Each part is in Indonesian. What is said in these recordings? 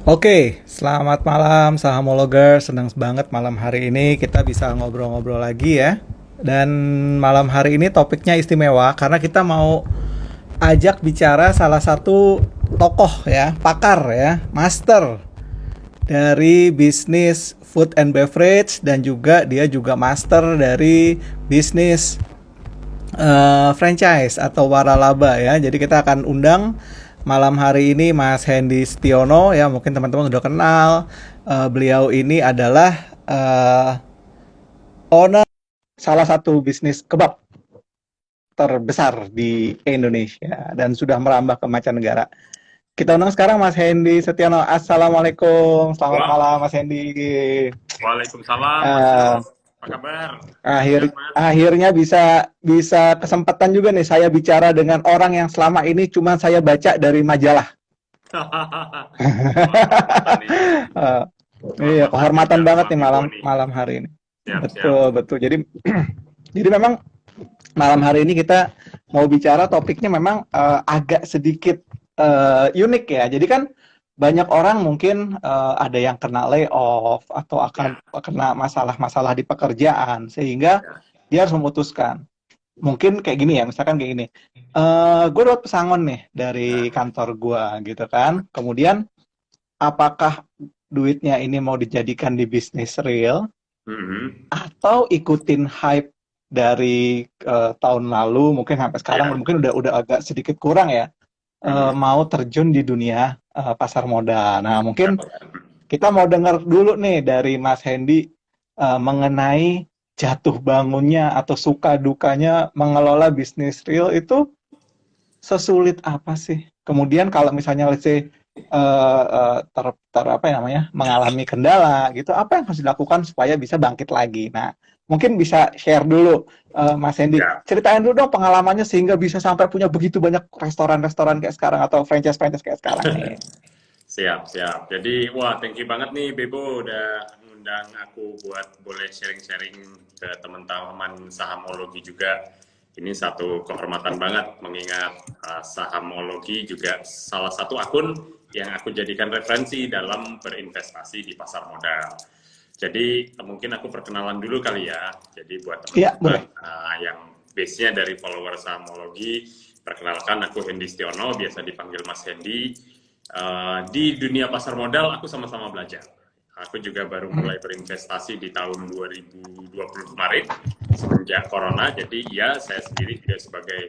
Oke, selamat malam sahamologer. Senang banget malam hari ini kita bisa ngobrol-ngobrol lagi ya. Dan malam hari ini topiknya istimewa karena kita mau ajak bicara salah satu tokoh ya, pakar ya, master dari bisnis food and beverage dan juga dia juga master dari bisnis franchise atau waralaba ya. Jadi kita akan undang malam hari ini Mas Hendy Setiono ya, mungkin teman-teman sudah kenal. Beliau ini adalah owner salah satu bisnis kebab terbesar di Indonesia dan sudah merambah ke mancanegara. Kita undang sekarang Mas Hendy Setiono. Assalamualaikum, selamat Wah, malam Mas Hendy. Waalaikumsalam Mas Bro. Eh, Apa kabar? Sehat Akhir Mas? akhirnya bisa bisa kesempatan juga nih saya bicara dengan orang yang selama ini cuma saya baca dari majalah. Wah, kehormatan nih. Eh, iya, Kehormatan juga kehormatan banget sama nih Bibo malam nih. malam hari ini. Siap-siap. Betul, betul. Jadi jadi memang malam hari ini kita mau bicara topiknya memang agak sedikit unik ya. Jadi kan banyak orang mungkin ada yang kena layoff atau akan Ya, kena masalah-masalah di pekerjaan sehingga ya. dia harus memutuskan. Mungkin kayak gini ya, misalkan kayak gini. Gue dapat pesangon nih dari Nah, kantor gue gitu kan. Kemudian apakah duitnya ini mau dijadikan di bisnis real mhm. atau ikutin hype dari tahun lalu mungkin sampai sekarang Ya. mungkin udah agak sedikit kurang ya, Mhm. mau terjun di dunia pasar modal. Nah, mungkin Mhm. kita mau dengar dulu nih dari Mas Hendy mengenai jatuh bangunnya atau suka dukanya mengelola bisnis real itu sesulit apa sih? Kemudian kalau misalnya let's say apa ya namanya mengalami kendala gitu, apa yang harus dilakukan supaya bisa bangkit lagi? Nah, mungkin bisa share dulu Mas Hendy, Ya, ceritain dulu dong pengalamannya sehingga bisa sampai punya begitu banyak restoran-restoran kayak sekarang atau franchise-franchise kayak sekarang nih. siap-siap. Jadi, wah, thank you banget nih Bebo udah ngundang aku buat boleh sharing-sharing ke teman-teman sahamologi juga. Ini satu kehormatan banget mengingat sahamologi juga salah satu akun yang aku jadikan referensi dalam berinvestasi di pasar modal. Jadi mungkin aku perkenalan dulu kali ya. Jadi buat Iya, teman-teman boleh. yang base-nya dari follower sahamologi, perkenalkan aku Hendy Stiono, biasa dipanggil Mas Hendy. Di dunia pasar modal aku sama-sama belajar. Aku juga baru Hmm. mulai berinvestasi di tahun 2020 kemarin semenjak corona. Jadi ya saya sendiri juga sebagai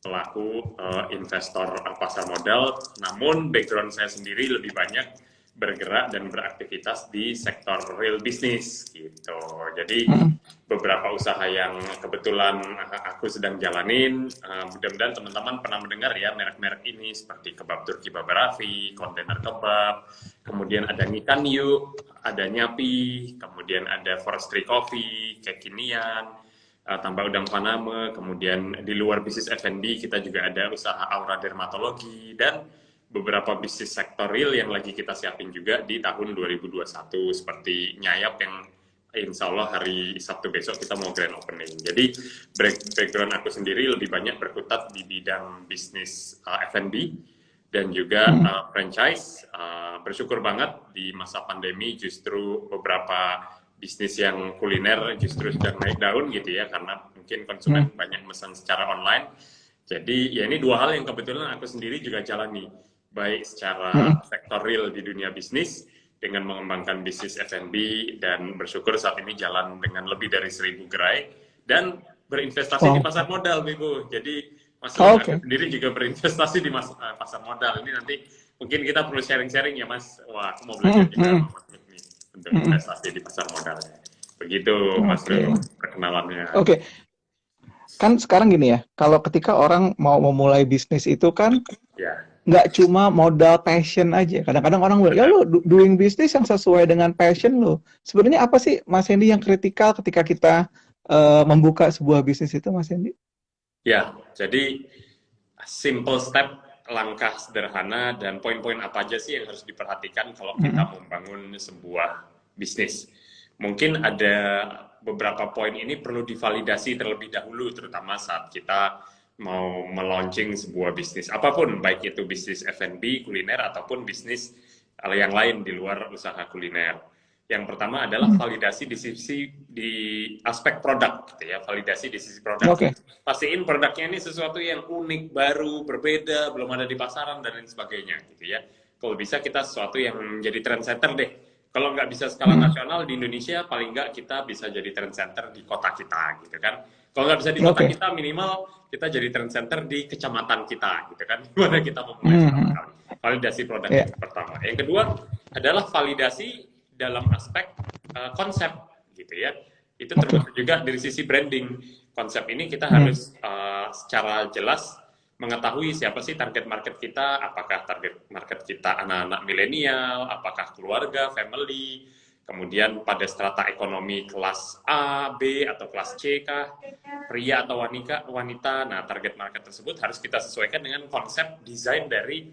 pelaku investor pasar modal. Namun background saya sendiri lebih banyak bergerak dan beraktivitas di sektor real business gitu. Jadi Hmm. beberapa usaha yang kebetulan aku sedang jalanin. Mudah-mudahan teman-teman pernah mendengar ya merek-merek ini seperti kebab Turki Babarafi, kontainer kebab, kemudian ada Ngikan Yuk, ada Nyapi, kemudian ada Forestry Coffee, Kekinian, tambah udang Paname, kemudian di luar bisnis F&B kita juga ada usaha Aura Dermatologi dan beberapa bisnis sektor real yang lagi kita siapin juga di tahun 2021 seperti Nyayap yang insya Allah hari Sabtu besok kita mau grand opening. Jadi background aku sendiri lebih banyak berkutat di bidang bisnis F&B dan juga Hmm. franchise. Bersyukur banget di masa pandemi justru beberapa bisnis yang kuliner justru sedang naik daun gitu ya karena mungkin Hmm. konsumen banyak pesan secara online. Jadi ya ini dua hal yang kebetulan aku sendiri juga jalani baik Hmm. secara sektor real di dunia bisnis dengan mengembangkan bisnis F&B dan bersyukur saat ini jalan dengan lebih dari 1.000 gerai dan berinvestasi di Wow. pasar modal, Ibu. Jadi masuk aku Oke. sendiri juga berinvestasi di pasar modal. Ini nanti mungkin kita perlu sharing-sharing ya, Mas. Wah, aku mau belajar Hmm. juga Hmm. sama Mas nih untuk Hmm. investasi di pasar modal. Begitu, Mas Oke. Bro, perkenalannya. Oke. Kan sekarang gini ya, kalau ketika orang mau memulai bisnis itu kan Ya, nggak cuma modal passion aja. Kadang-kadang orang bilang, ya benar. lo doing bisnis yang sesuai dengan passion lo. Sebenarnya apa sih Mas Hendy yang kritikal ketika kita membuka sebuah bisnis itu, Mas Hendy? Ya, jadi simple step, langkah sederhana dan poin-poin apa aja sih yang harus diperhatikan kalau Mm-mm. kita membangun sebuah bisnis. Mungkin ada beberapa poin ini perlu divalidasi terlebih dahulu, terutama saat kita mau melaunching sebuah bisnis apapun, baik itu bisnis F&B, kuliner ataupun bisnis yang lain di luar usaha kuliner. Yang pertama adalah validasi di aspek produk, gitu ya. Validasi di sisi produk. Oke. Pastiin produknya ini sesuatu yang unik, baru, berbeda, belum ada di pasaran dan lain sebagainya, gitu ya. Kalau bisa kita sesuatu yang menjadi trendsetter deh. Kalau nggak bisa skala nasional di Indonesia, paling nggak kita bisa jadi trendsetter di kota kita, gitu kan. Kalau nggak bisa di kota Oke. kita, minimal kita jadi trendsetter di kecamatan kita, gitu kan. Gimana kita memulai pertama kali. Validasi produk Ya. yang pertama. Yang kedua adalah validasi dalam aspek konsep, gitu ya. Itu termasuk juga dari sisi branding. Konsep ini kita harus secara jelas mengetahui siapa sih target market kita, apakah target market kita anak-anak milenial, apakah keluarga, family, kemudian pada strata ekonomi kelas A, B, atau kelas C kah, pria atau wanita. Nah, target market tersebut harus kita sesuaikan dengan konsep desain dari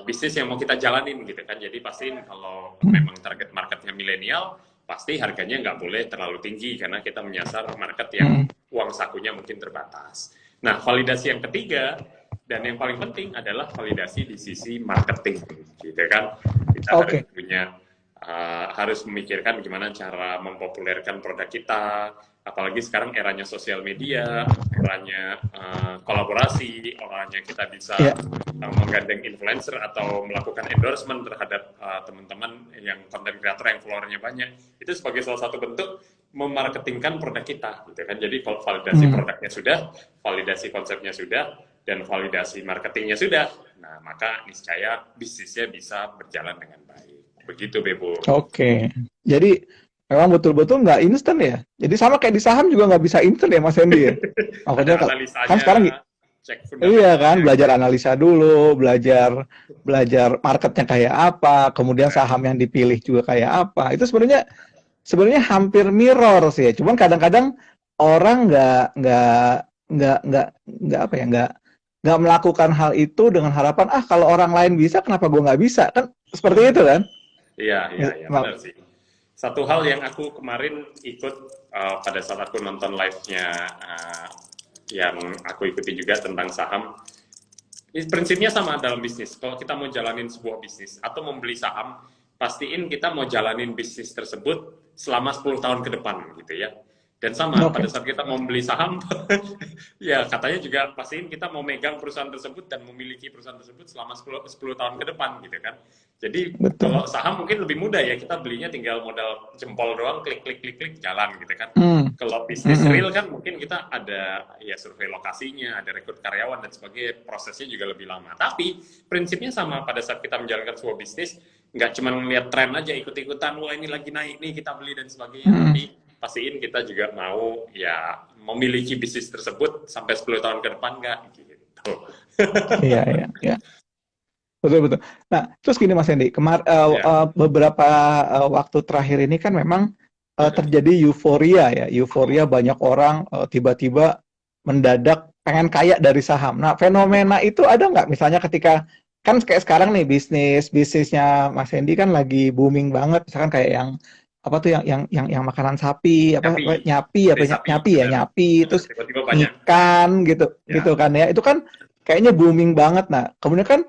bisnis yang mau kita jalanin, gitu kan. Jadi pastiin kalau memang target marketnya milenial, pasti harganya nggak boleh terlalu tinggi karena kita menyasar market yang uang sakunya mungkin terbatas. Nah, validasi yang ketiga dan yang paling penting adalah validasi di sisi marketing, gitu kan. Kita harus punya harus memikirkan gimana cara mempopulerkan produk kita, apalagi sekarang eranya sosial media, eranya kolaborasi, orangnya kita bisa menggandeng influencer atau melakukan endorsement terhadap teman-teman yang content creator yang followernya banyak. Itu sebagai salah satu bentuk memarketingkan produk kita, gitu kan. Jadi kalau validasi produknya sudah, validasi konsepnya sudah, dan validasi marketingnya sudah, nah maka niscaya bisnisnya bisa berjalan dengan baik. Begitu, Bebo. Oke. Jadi memang betul-betul nggak instan ya. Jadi sama kayak di saham juga nggak bisa instan ya Mas Hendy ya. Makanya kan sekarang cek iya kan, belajar analisa dulu, belajar marketnya kayak apa, kemudian saham yang dipilih juga kayak apa. Itu sebenarnya hampir mirror sih ya. Cuman kadang-kadang orang nggak apa ya, nggak melakukan hal itu dengan harapan kalau orang lain bisa kenapa gue nggak bisa, kan seperti itu kan. Iya, benar sih. Satu hal yang aku kemarin ikut pada saat aku nonton live-nya yang aku ikuti juga tentang saham, prinsipnya sama dalam bisnis. Kalau kita mau jalanin sebuah bisnis atau membeli saham, pastiin kita mau jalanin bisnis tersebut selama 10 tahun ke depan, gitu ya. Dan sama, pada saat kita mau membeli saham, ya katanya juga pastiin kita mau megang perusahaan tersebut dan memiliki perusahaan tersebut selama 10 tahun ke depan, gitu kan. Jadi kalau saham mungkin lebih mudah ya, kita belinya tinggal modal jempol doang, klik, jalan, gitu kan. Kalau bisnis real kan mungkin kita ada ya survei lokasinya, ada rekrut karyawan dan sebagainya, prosesnya juga lebih lama. Tapi prinsipnya sama pada saat kita menjalankan sebuah bisnis, nggak cuma ngeliat tren aja, ikut-ikutan, wah ini lagi naik nih, kita beli dan sebagainya, tapi pastiin kita juga mau ya memiliki bisnis tersebut sampai 10 tahun ke depan nggak gitu. Iya. Betul. Nah, terus gini Mas Hendy, beberapa waktu terakhir ini kan memang terjadi euforia banyak orang tiba-tiba mendadak pengen kaya dari saham. Nah, fenomena itu ada nggak misalnya ketika kan kayak sekarang nih bisnisnya Mas Hendy kan lagi booming banget, misalkan kayak yang apa tuh yang makanan sapi nyapi terus ikan gitu kan ya, itu kan kayaknya booming banget. Nah kemudian kan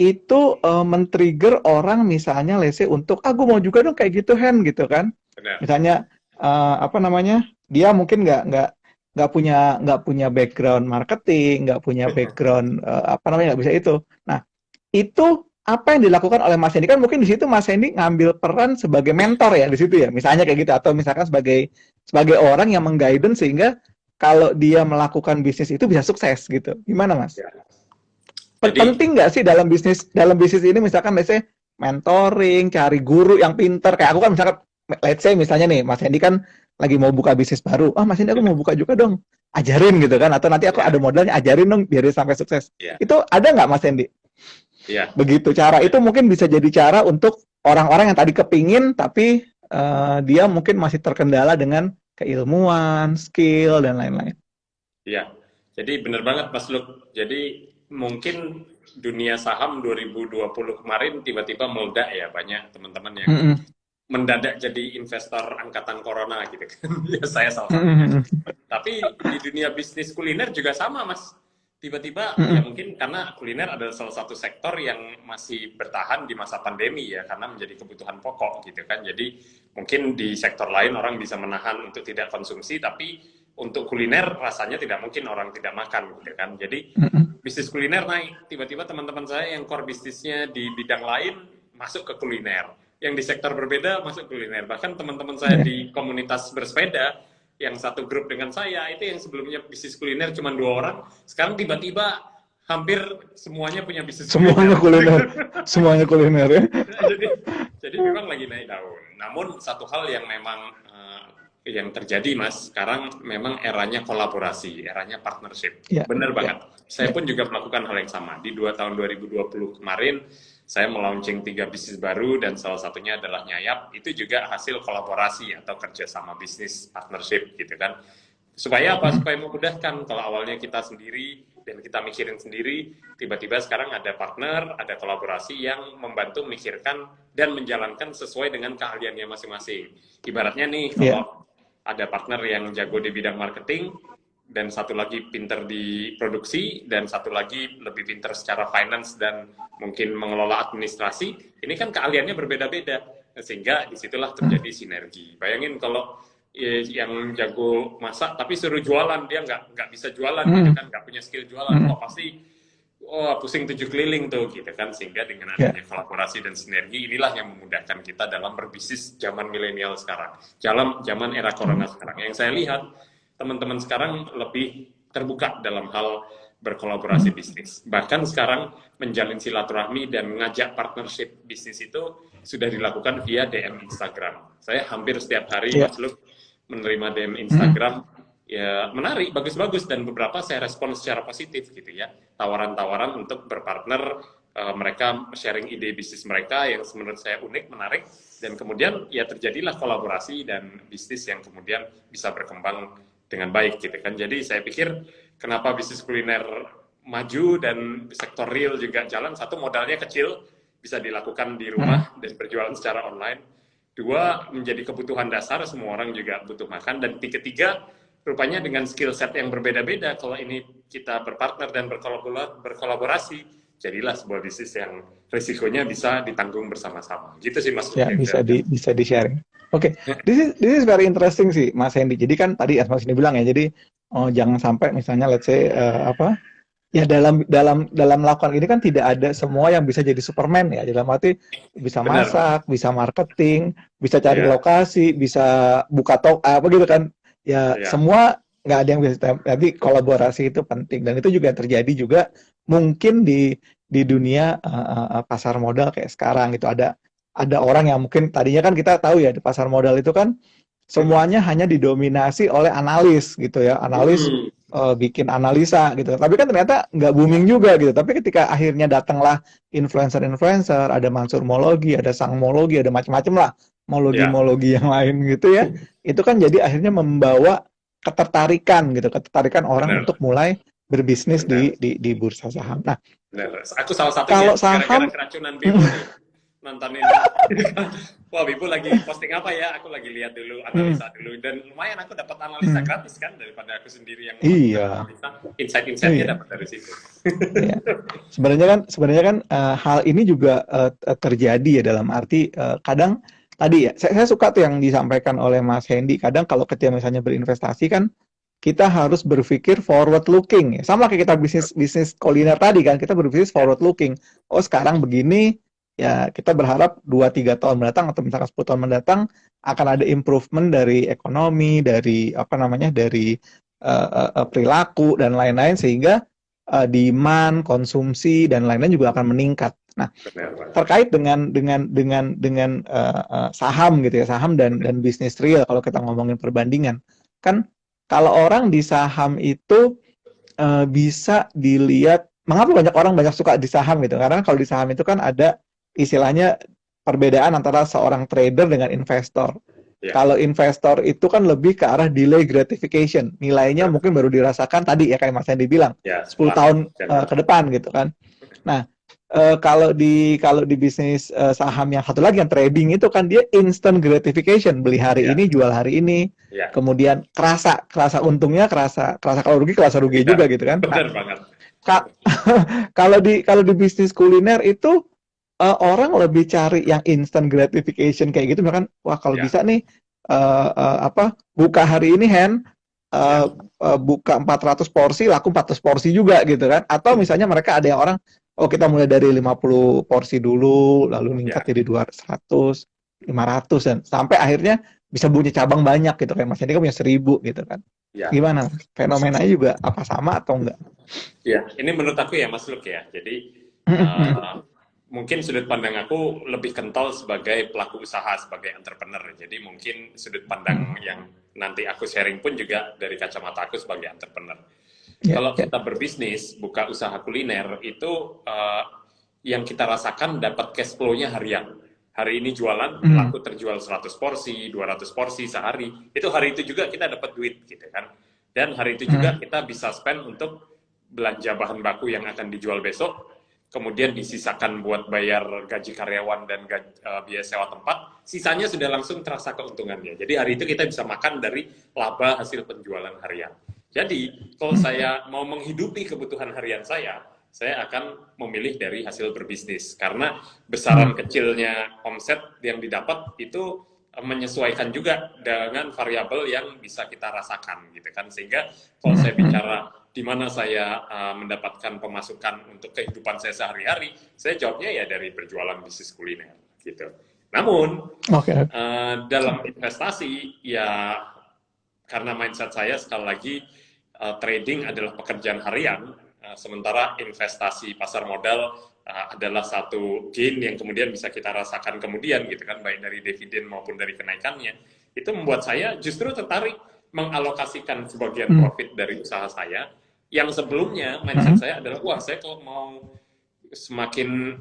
itu men-trigger orang misalnya lese untuk gue mau juga dong kayak gitu gitu kan. Benar. Misalnya dia mungkin nggak punya background marketing, nggak punya background nggak bisa itu. Nah itu apa yang dilakukan oleh Mas Hendy? Kan mungkin di situ Mas Hendy ngambil peran sebagai mentor ya di situ ya, misalnya kayak gitu, atau misalkan sebagai orang yang mengguidance sehingga kalau dia melakukan bisnis itu bisa sukses gitu. Gimana Mas? Ya. Penting nggak sih dalam bisnis ini misalkan let's say mentoring, cari guru yang pinter kayak aku kan misalkan let's say misalnya nih Mas Hendy kan lagi mau buka bisnis baru, Mas Hendy aku mau buka juga dong, ajarin gitu kan, atau nanti aku ada modalnya ajarin dong biar dia sampai sukses. Itu ada nggak Mas Hendy? Iya. Begitu cara itu mungkin bisa jadi cara untuk orang-orang yang tadi kepingin tapi dia mungkin masih terkendala dengan keilmuan, skill dan lain-lain. Iya. Jadi benar banget Mas Luk. Jadi mungkin dunia saham 2020 kemarin tiba-tiba meledak ya, banyak teman-teman yang mendadak jadi investor angkatan corona gitu kan. Ya saya salah satunya. Tapi di dunia bisnis kuliner juga sama Mas. tiba-tiba ya Mm-mm. mungkin karena kuliner adalah salah satu sektor yang masih bertahan di masa pandemi ya, karena menjadi kebutuhan pokok gitu kan. Jadi mungkin di sektor lain orang bisa menahan untuk tidak konsumsi, tapi untuk kuliner rasanya tidak mungkin orang tidak makan gitu kan. Jadi Mm-mm. bisnis kuliner naik, tiba-tiba teman-teman saya yang core bisnisnya di bidang lain masuk ke kuliner, yang di sektor berbeda masuk kuliner. Bahkan teman-teman saya Iya. di komunitas bersepeda yang satu grup dengan saya itu, yang sebelumnya bisnis kuliner cuma 2 orang, sekarang tiba-tiba hampir semuanya punya bisnis Semuanya kuliner. kuliner, semuanya kuliner ya. jadi jadi memang lagi naik daun. Namun satu hal yang memang yang terjadi Mas, sekarang memang eranya kolaborasi, eranya partnership. Iya, Benar iya, banget. Saya iya. pun juga melakukan hal yang sama. Di tahun 2020 kemarin, saya melaunching 3 bisnis baru, dan salah satunya adalah Nyayap. Itu juga hasil kolaborasi atau kerjasama bisnis partnership gitu kan. Supaya apa? Mm. Supaya memudahkan. Kalau awalnya kita sendiri dan kita mikirin sendiri, tiba-tiba sekarang ada partner, ada kolaborasi yang membantu memikirkan dan menjalankan sesuai dengan keahliannya masing-masing. Ibaratnya nih, Iya. kalau ada partner yang jago di bidang marketing, dan satu lagi pinter di produksi, dan satu lagi lebih pinter secara finance dan mungkin mengelola administrasi, ini kan keahliannya berbeda-beda, sehingga disitulah Mm. terjadi sinergi. Bayangin kalau yang jago masak tapi suruh jualan, dia nggak bisa jualan gitu Mm. kan, nggak punya skill jualan, Mm. wah pasti pusing 7 keliling tuh gitu kan. Sehingga dengan Iya. adanya kolaborasi dan sinergi, inilah yang memudahkan kita dalam berbisnis zaman milenial sekarang, zaman era corona Mm. sekarang. Yang saya lihat, teman-teman sekarang lebih terbuka dalam hal berkolaborasi Mm. bisnis. Bahkan sekarang menjalin silaturahmi dan mengajak partnership bisnis itu sudah dilakukan via DM Instagram. Saya hampir setiap hari, Iya. Mas Luk, menerima DM Mm. Instagram, ya menarik, bagus-bagus, dan beberapa saya respon secara positif gitu ya. Tawaran-tawaran untuk berpartner, mereka sharing ide bisnis mereka yang menurut saya unik, menarik, dan kemudian ya terjadilah kolaborasi dan bisnis yang kemudian bisa berkembang dengan baik gitu kan. Jadi saya pikir kenapa bisnis kuliner maju dan sektor real juga jalan, satu, modalnya kecil, bisa dilakukan di Mm. rumah dan berjualan secara online. Dua, menjadi kebutuhan dasar, semua orang juga butuh makan. Dan ketiga, rupanya dengan skill set yang berbeda-beda, kalau ini kita berpartner dan berkolaborasi, jadilah sebuah bisnis yang risikonya bisa ditanggung bersama-sama. Gitu sih Mas. Ya, bisa di sharing. Oke, this is very interesting sih, Mas Hendy. Jadi kan tadi Mas ini bilang ya, jadi jangan sampai misalnya let's say apa ya, dalam melakukan ini kan tidak ada semua yang bisa jadi Superman ya. Dalam arti bisa Benar. masak, bisa marketing, bisa cari Ya, lokasi, bisa buka toko apa gitu kan. Ya ya, semua nggak ada yang bisa. Tapi kolaborasi itu penting, dan itu juga terjadi juga mungkin di dunia pasar modal kayak sekarang gitu. Ada orang yang mungkin tadinya kan kita tahu ya, di pasar modal itu kan semuanya hanya didominasi oleh analis gitu ya, analis bikin analisa gitu. Tapi kan ternyata nggak booming juga gitu. Tapi ketika akhirnya datanglah influencer-influencer, ada mansurmologi, ada sangmologi, ada macam-macam lah, ya, mologi-mologi yang lain gitu ya. Itu kan jadi akhirnya membawa ketertarikan orang benar, untuk mulai berbisnis benar, di bursa saham. Nah, benar. Aku salah satunya, kalau gara-gara saham keracunan Bibo nih, nontonin. Wah, Bibo lagi posting apa ya? Aku lagi lihat dulu, hmm, analisa dulu, dan lumayan aku dapat analisa hmm, gratis kan, daripada aku sendiri yang melakukan iya, analisa. Insight-insightnya iya. dapat dari situ. Iya. Sebenarnya kan hal ini juga terjadi ya, dalam arti kadang tadi ya saya suka tuh yang disampaikan oleh Mas Hendy. Kadang kalau ketika misalnya berinvestasi kan kita harus berpikir forward looking ya. Sama kayak kita bisnis bisnis kuliner tadi kan, kita berpikir Ya, forward looking. Oh, sekarang begini ya, kita berharap 2-3 tahun mendatang atau misalkan 10 tahun mendatang akan ada improvement dari ekonomi, dari apa namanya, dari perilaku dan lain-lain, sehingga demand, konsumsi dan lain-lain juga akan meningkat. Nah, benar, Pak. terkait dengan saham gitu ya, saham dan bisnis real, kalau kita ngomongin perbandingan, kan kalau orang di saham itu bisa dilihat, mengapa banyak suka di saham gitu, karena kalau di saham itu kan ada istilahnya perbedaan antara seorang trader dengan investor. Ya, Kalau investor itu kan lebih ke arah delay gratification. Nilainya benar. mungkin baru dirasakan tadi ya, kayak Mas Hendy bilang, Ya, 10 setelah tahun jalan. ke depan gitu kan. Nah, kalau di bisnis saham yang satu lagi yang trading itu kan dia instant gratification, beli hari Ya, ini jual hari ini, ya. kemudian kerasa untungnya, kerasa kalau rugi, kerasa rugi Kita, juga gitu kan. Nah, benar banget. Ka- kalau di bisnis kuliner itu orang lebih cari yang instant gratification kayak gitu, misalkan wah kalau Ya, bisa nih apa buka hari ini Hen, ya, buka 400 porsi laku 400 porsi juga gitu kan, atau misalnya mereka ada yang orang oh kita mulai dari 50 porsi dulu lalu meningkat ya, jadi 200 500 dan sampai akhirnya bisa punya cabang banyak gitu, kayak Mas Hendy kan punya 1.000 gitu kan. ya. Gimana fenomenanya juga apa sama atau enggak? Ya, ini menurut aku ya Mas Luk ya. Jadi eh, mungkin sudut pandang aku lebih kental sebagai pelaku usaha, sebagai entrepreneur. Jadi mungkin sudut pandang yang nanti aku sharing pun juga dari kacamata aku sebagai entrepreneur. Ya, Kalau ya. kita berbisnis, buka usaha kuliner, itu yang kita rasakan dapat cash flow-nya harian. Hari ini jualan, Hmm. laku terjual 100 porsi, 200 porsi sehari. Itu hari itu juga kita dapat duit gitu kan. Dan hari itu juga Hmm. kita bisa spend untuk belanja bahan baku yang akan dijual besok, kemudian disisakan buat bayar gaji karyawan dan biaya sewa tempat, sisanya sudah langsung terasa keuntungannya. Jadi hari itu kita bisa makan dari laba hasil penjualan harian. Jadi kalau saya mau menghidupi kebutuhan harian saya akan memilih dari hasil berbisnis. Karena besaran kecilnya omset yang didapat itu menyesuaikan juga dengan variabel yang bisa kita rasakan gitu kan, sehingga kalau saya bicara di mana saya mendapatkan pemasukan untuk kehidupan saya sehari-hari, saya jawabnya ya dari berjualan bisnis kuliner gitu. Namun Oke. dalam investasi ya, karena mindset saya sekali lagi trading adalah pekerjaan harian, sementara investasi pasar modal adalah satu gain yang kemudian bisa kita rasakan kemudian gitu kan, baik dari dividen maupun dari kenaikannya. Itu membuat saya justru tertarik mengalokasikan sebagian profit dari usaha saya yang sebelumnya mindset saya adalah wah saya kalau mau semakin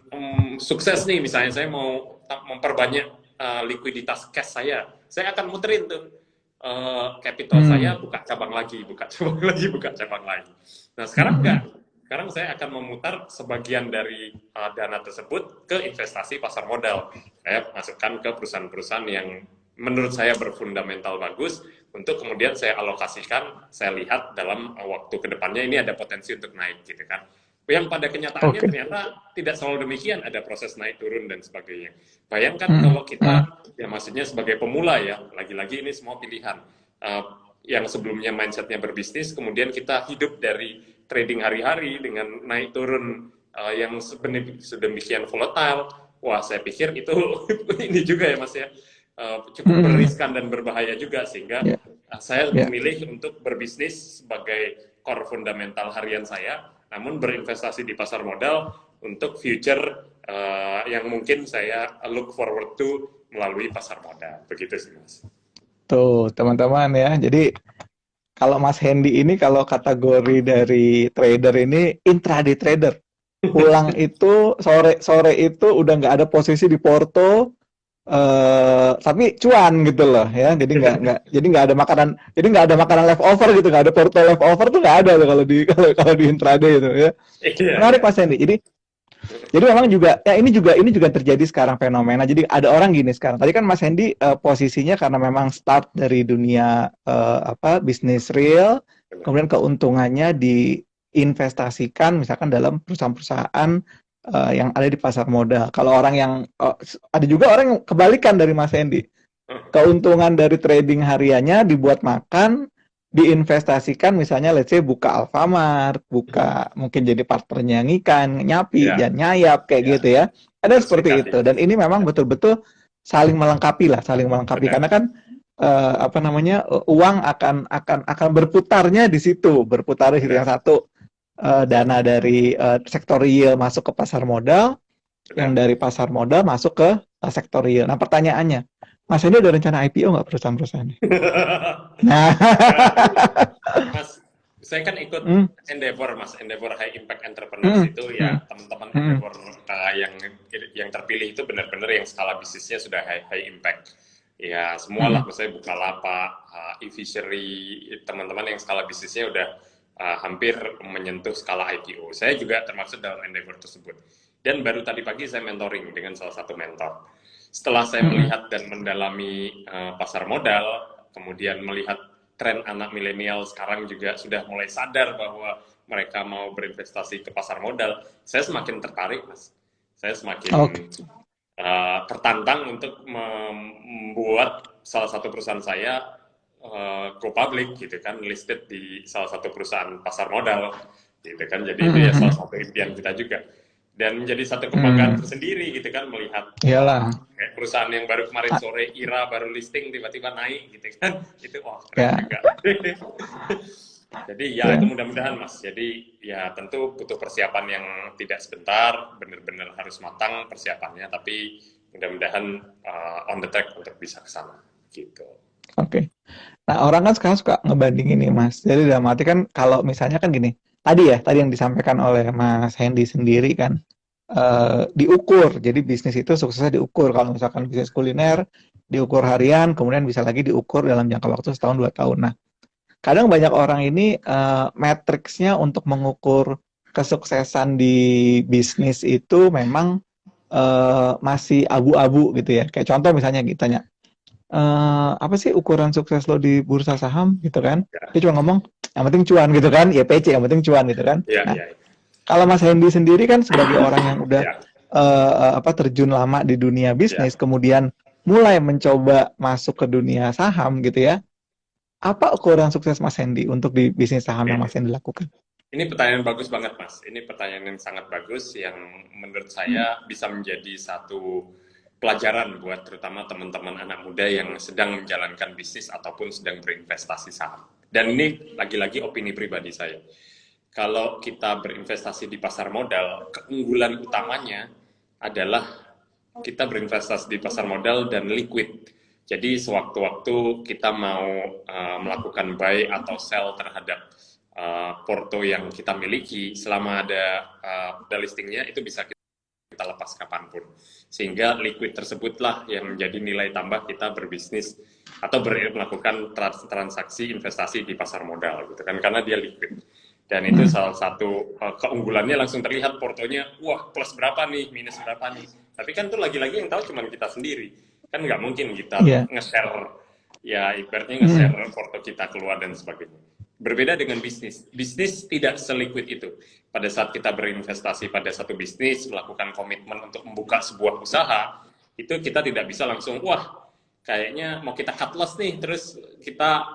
sukses nih, misalnya saya mau memperbanyak likuiditas cash saya akan muterin tuh capital saya, buka cabang lagi, buka cabang lagi, buka cabang lagi. Nah sekarang enggak. Sekarang saya akan memutar sebagian dari dana tersebut ke investasi pasar modal. Saya masukkan ke perusahaan-perusahaan yang menurut saya berfundamental bagus, untuk kemudian saya alokasikan, saya lihat dalam waktu kedepannya ini ada potensi untuk naik gitu kan. Yang pada kenyataannya Oke. ternyata tidak selalu demikian, ada proses naik turun dan sebagainya. Bayangkan kalau kita, ya maksudnya sebagai pemula ya, lagi-lagi ini semua pilihan. Yang sebelumnya mindsetnya berbisnis, kemudian kita hidup dari trading hari-hari dengan naik turun yang sedemikian volatile. Wah, saya pikir itu ini juga ya Mas ya, cukup beriskan dan berbahaya juga, sehingga Ya, saya ya. memilih untuk berbisnis sebagai core fundamental harian saya, namun berinvestasi di pasar modal untuk future yang mungkin saya look forward to melalui pasar modal. Begitu sih Mas. Tuh, teman-teman ya. Jadi kalau Mas Hendy ini kalau kategori dari trader ini intraday trader. Pulang itu sore-sore itu udah nggak ada posisi di Porto, tapi cuan gitu loh ya. Jadi nggak ada makanan, jadi nggak ada makanan leftover gitu, nggak ada Porto leftover tuh nggak ada tuh kalau di kalau di intraday itu ya. Iya, Menarik iya. Mas Hendy. Jadi memang juga ya ini juga terjadi sekarang fenomena. Jadi ada orang gini sekarang. Tadi kan Mas Hendy posisinya karena memang start dari dunia apa bisnis real, kemudian keuntungannya diinvestasikan misalkan dalam perusahaan-perusahaan yang ada di pasar modal. Kalau orang yang ada juga orang yang kebalikan dari Mas Hendy. Keuntungan dari trading hariannya dibuat makan, diinvestasikan misalnya let's say buka Alfamart, buka mungkin jadi partnernya Ngikan, Nyapi, Ya, dan Nyayap kayak ya. gitu ya. Ada seperti Berserikat itu. ya. Dan ini memang betul-betul saling melengkapi lah, saling melengkapi karena Benar. kan apa namanya uang akan berputarnya di situ, berputar di situ. Yang Benar. satu dana dari sektor real masuk ke pasar modal, yang Benar. dari pasar modal masuk ke sektor real. Nah pertanyaannya, Mas ini ada rencana IPO nggak perusahaan-perusahaannya? Nah, Mas, saya kan ikut hmm, Endeavor, Mas. Endeavor High Impact Entrepreneurs hmm, itu hmm, ya teman-teman hmm, Endeavor yang terpilih itu benar-benar yang skala bisnisnya sudah high impact. Ya, hmm. semualah, misalnya Bukalapak, e-fishery, teman-teman yang skala bisnisnya udah hampir menyentuh skala IPO. Saya juga termasuk dalam Endeavor tersebut. Dan baru tadi pagi saya mentoring dengan salah satu mentor. Setelah saya melihat dan mendalami pasar modal, kemudian melihat tren anak milenial sekarang juga sudah mulai sadar bahwa mereka mau berinvestasi ke pasar modal, saya semakin tertarik, Mas. Saya semakin Oke. tertantang untuk membuat salah satu perusahaan saya go public gitu kan, listed di salah satu perusahaan pasar modal gitu kan. Jadi itu ya salah satu impian kita juga. Dan menjadi satu kebanggaan tersendiri gitu kan, melihat Iyalah. kayak perusahaan yang baru kemarin Ah, sore IRA baru listing tiba-tiba naik gitu kan. Itu wah keren ya, juga. Jadi ya ya. itu mudah-mudahan Mas. Jadi ya tentu butuh persiapan yang tidak sebentar, benar-benar harus matang persiapannya, tapi mudah-mudahan on the track untuk bisa ke sana gitu. Oke. Nah, orang kan sekarang suka ngebandingin nih, Mas. Jadi dalam arti kan kalau misalnya kan gini, tadi yang disampaikan oleh Mas Hendy sendiri kan, diukur. Jadi bisnis itu suksesnya diukur. Kalau misalkan bisnis kuliner, diukur harian, kemudian bisa lagi diukur dalam jangka waktu setahun 2 tahun. Nah, kadang banyak orang ini matriksnya untuk mengukur kesuksesan di bisnis itu memang masih abu-abu gitu ya. Kayak contoh misalnya gitu tanya, apa sih ukuran sukses lo di bursa saham gitu kan? Ya, Dia cuma ngomong yang penting cuan gitu kan, ya PC yang penting cuan gitu kan. ya, Nah, ya, kalau Mas Hendy sendiri kan sebagai orang yang udah ya, apa terjun lama di dunia ya. bisnis, kemudian mulai mencoba masuk ke dunia saham gitu ya. Apa ukuran sukses Mas Hendy untuk di bisnis saham yang Mas Oke. Hendy lakukan? Ini pertanyaan bagus banget, Mas. Ini pertanyaan yang sangat bagus yang menurut saya bisa menjadi satu pelajaran buat terutama teman-teman anak muda yang sedang menjalankan bisnis ataupun sedang berinvestasi saham. Dan ini lagi-lagi opini pribadi saya. Kalau kita berinvestasi di pasar modal, keunggulan utamanya adalah kita berinvestasi di pasar modal dan liquid. Jadi sewaktu-waktu kita mau melakukan buy atau sell terhadap porto yang kita miliki, selama ada listingnya itu bisa kita lepas kapanpun. Sehingga liquid tersebutlah yang menjadi nilai tambah kita berbisnis atau melakukan transaksi investasi di pasar modal gitu kan, karena dia liquid. Dan itu salah satu keunggulannya, langsung terlihat portonya, wah plus berapa nih, minus berapa nih. Tapi kan itu lagi-lagi yang tahu cuma kita sendiri. Kan nggak mungkin kita Iya. nge-share, ya ibaratnya nge-share porto kita keluar dan sebagainya. Berbeda dengan bisnis. Bisnis tidak seliquid itu. Pada saat kita berinvestasi pada satu bisnis, melakukan komitmen untuk membuka sebuah usaha, itu kita tidak bisa langsung, wah kayaknya mau kita cut loss nih, terus kita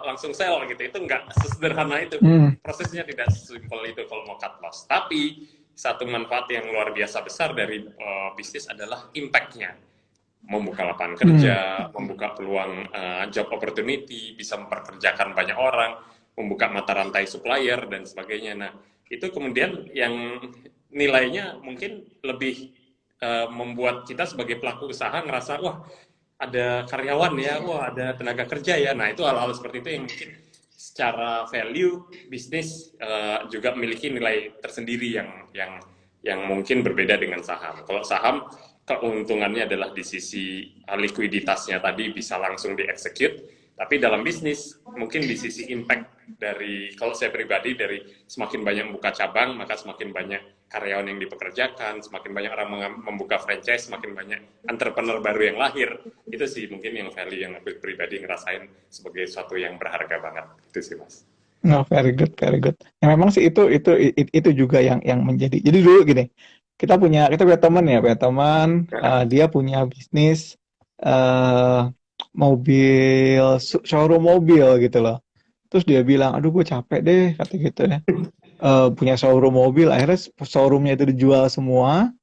langsung sell gitu. Itu nggak sesederhana itu. Prosesnya tidak sesimpel itu kalau mau cut loss. Tapi satu manfaat yang luar biasa besar dari bisnis adalah impact-nya. Membuka lapangan kerja, membuka peluang job opportunity, bisa memperkerjakan banyak orang, membuka mata rantai supplier dan sebagainya. Nah, itu kemudian yang nilainya mungkin lebih membuat kita sebagai pelaku usaha ngerasa, wah ada karyawan ya, wah ada tenaga kerja ya. Nah, itu hal-hal seperti itu yang mungkin secara value bisnis juga memiliki nilai tersendiri yang mungkin berbeda dengan saham. Kalau saham keuntungannya adalah di sisi likuiditasnya tadi bisa langsung dieksekut, tapi dalam bisnis mungkin di sisi impact dari, kalau saya pribadi, dari semakin banyak membuka cabang, maka semakin banyak karyawan yang dipekerjakan, semakin banyak orang membuka franchise, semakin banyak entrepreneur baru yang lahir. Itu sih mungkin yang value yang aku pribadi ngerasain sebagai sesuatu yang berharga banget. Itu sih Mas. No, very good, very good. Ya memang sih itu juga yang menjadi. Jadi dulu gini, kita punya teman ya, punya teman, dia punya bisnis mobil, showroom mobil gitu loh. Terus dia bilang, aduh gue capek deh, kata gitu ya. Punya showroom mobil, akhirnya showroomnya itu dijual semua,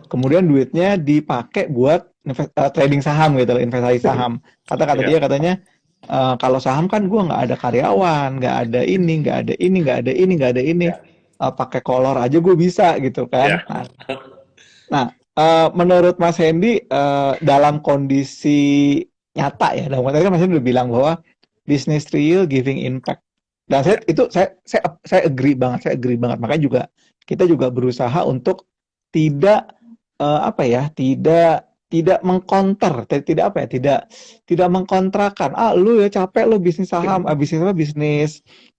kemudian duitnya dipakai buat trading saham gitu loh, investasi saham. Kata-kata dia katanya, kalau saham kan gue nggak ada karyawan, nggak ada ini, nggak ada ini, nggak ada ini, nggak ada ini. Pakai kolor aja gue bisa gitu kan. Nah, menurut Mas Hendy, dalam kondisi nyata ya, dalam konteks kan Mas Hendy udah bilang bahwa business real giving impact. Dan saya agree banget, Makanya juga kita juga berusaha untuk tidak apa ya, tidak mengkonter, tidak mengkontrakan. Ah, lu ya capek lu bisnis saham, bisnis apa,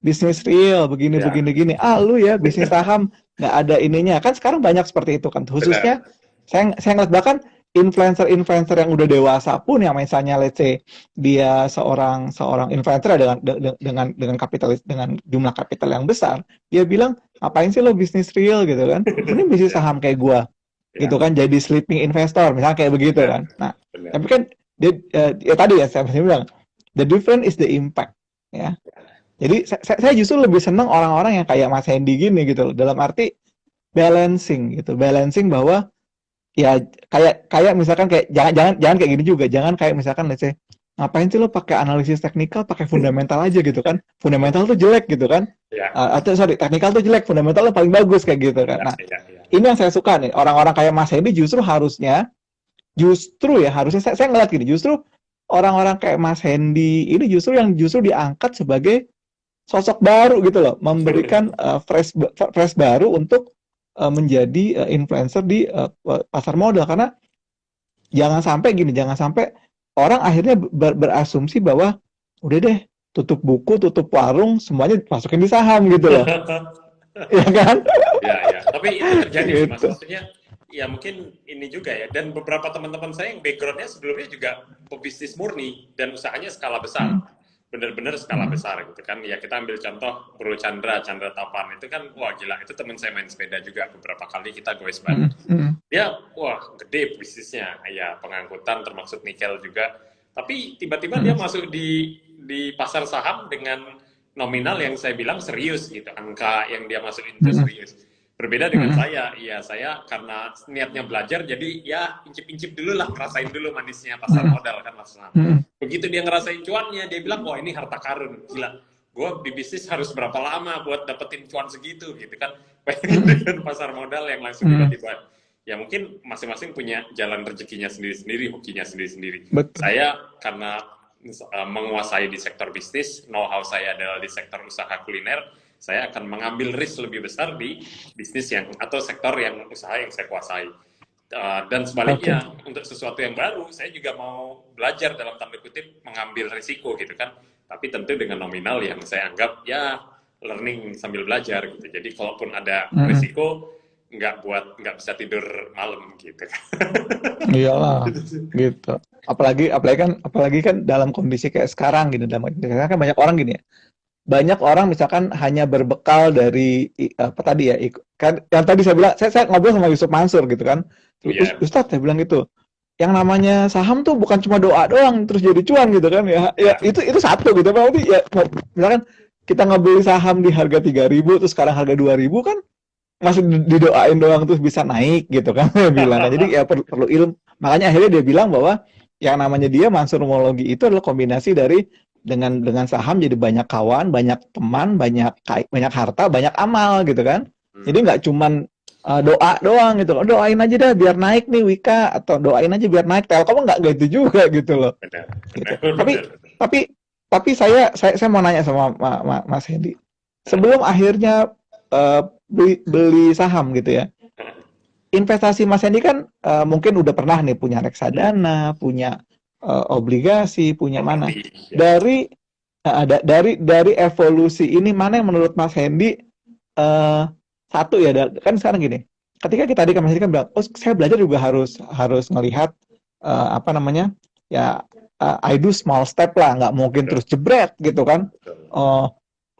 bisnis real begini begini gini. Ah, lu ya bisnis saham nggak ada ininya. Kan sekarang banyak seperti itu kan. Khususnya saya ngeliat bahkan influencer-influencer yang udah dewasa pun yang misalnya let's say dia seorang seorang influencer dengan kapitalis dengan jumlah kapital yang besar, dia bilang ngapain sih lo bisnis real gitu kan? Mending bisnis Ya, saham kayak gua gitu ya, kan jadi sleeping investor misalnya kayak begitu benar, kan. Nah, benar. tapi kan dia, ya tadi ya saya bilang the difference is the impact ya. Jadi saya justru lebih senang orang-orang yang kayak Mas Hendy gini gitu loh. Dalam arti balancing gitu, balancing bahwa ya kayak kayak misalkan kayak jangan kayak gini juga, jangan kayak misalkan let's say ngapain sih lo pakai analisis teknikal, pakai fundamental aja gitu kan, fundamental tuh jelek gitu kan. Ya, Atau sorry, teknikal tuh jelek, fundamental tuh paling bagus kayak gitu kan. ya, Nah, ya, ya. ini yang saya suka nih, orang-orang kayak Mas Hendy justru saya ngeliat gini, justru orang-orang kayak Mas Hendy ini justru diangkat sebagai sosok baru gitu loh, memberikan fresh baru untuk menjadi influencer di pasar modal karena jangan sampai orang akhirnya berasumsi bahwa udah deh tutup buku, tutup warung, semuanya masukin di saham gitu loh, ya kan? Ya, ya. Tapi itu terjadi sih, Mas. Gitu. Maksudnya, ya mungkin ini juga ya. Dan beberapa teman-teman saya yang backgroundnya sebelumnya juga pebisnis murni dan usahanya skala besar. Hmm, Bener-bener skala hmm, besar gitu kan. Ya kita ambil contoh Bro Chandra Tapan itu kan, wah gila. Itu teman saya main sepeda juga beberapa kali kita goes hmm, bareng. hmm, Dia, wah gede bisnisnya. Ya pengangkutan termasuk nikel juga. Tapi tiba-tiba dia hmm, masuk di pasar saham dengan nominal yang saya bilang serius gitu. Angka yang dia masukin itu hmm, serius. Berbeda dengan hmm, saya, ya saya karena niatnya belajar, jadi ya incip-incip dulu lah, ngerasain dulu manisnya pasar hmm, modal kan Mas Nam. hmm, Begitu dia ngerasain cuannya, dia bilang, wah ini harta karun, gila. Gue di bisnis harus berapa lama buat dapetin cuan segitu gitu kan. Bayangin hmm, dengan pasar modal yang langsung hmm. tiba-tiba. Ya mungkin masing-masing punya jalan rezekinya sendiri-sendiri, hokinya sendiri-sendiri. Betul. Saya karena menguasai di sektor bisnis, know-how saya adalah di sektor usaha kuliner, saya akan mengambil risk lebih besar di bisnis yang atau sektor yang usaha yang saya kuasai. Dan Oke. sebaliknya untuk sesuatu yang baru, saya juga mau belajar dalam tanda kutip mengambil risiko gitu kan. Tapi tentu dengan nominal yang saya anggap ya learning sambil belajar gitu. Jadi kalaupun ada Hmm. risiko, nggak bisa tidur malam gitu kan. Iyalah, gitu. Apalagi kan dalam kondisi kayak sekarang gini, dalam kondisi sekarang kan banyak orang gini ya. Banyak orang misalkan hanya berbekal dari apa tadi ya, kan yang tadi saya bilang, saya ngobrol sama Yusuf Mansur gitu kan. Terus Iya, Ustadz saya bilang gitu. Yang namanya saham tuh bukan cuma doa doang terus jadi cuan gitu kan ya. Ya ya, itu satu gitu. Berarti ya misalkan kita ngebeli saham di harga 3.000 terus sekarang harga 2.000 kan masih didoain doang terus bisa naik gitu kan dia bilang kan. Jadi ya perlu ilmu. Makanya akhirnya dia bilang bahwa yang namanya dia mansurmologi itu adalah kombinasi dari dengan saham jadi banyak kawan, banyak teman, banyak harta, banyak amal gitu kan. Jadi hmm, nggak cuman doa doang gitu loh. Doain aja dah biar naik nih Wika atau doain aja biar naik Telkom nggak gitu juga gitu loh. benar, Gitu. benar, benar. Tapi saya mau nanya sama Mas Hendy. Sebelum akhirnya beli saham gitu ya. Investasi Mas Hendy kan mungkin udah pernah nih punya reksadana, punya obligasi, punya mana. Properti, ya. Dari dari evolusi ini mana yang menurut Mas Hendy eh, satu ya kan sekarang gini. Ketika kita tadi kan Mas Hendy kan bilang, oh saya belajar juga harus harus melihat apa namanya ya I do small step lah, nggak mungkin Betul, terus jebret gitu kan. betul. Uh,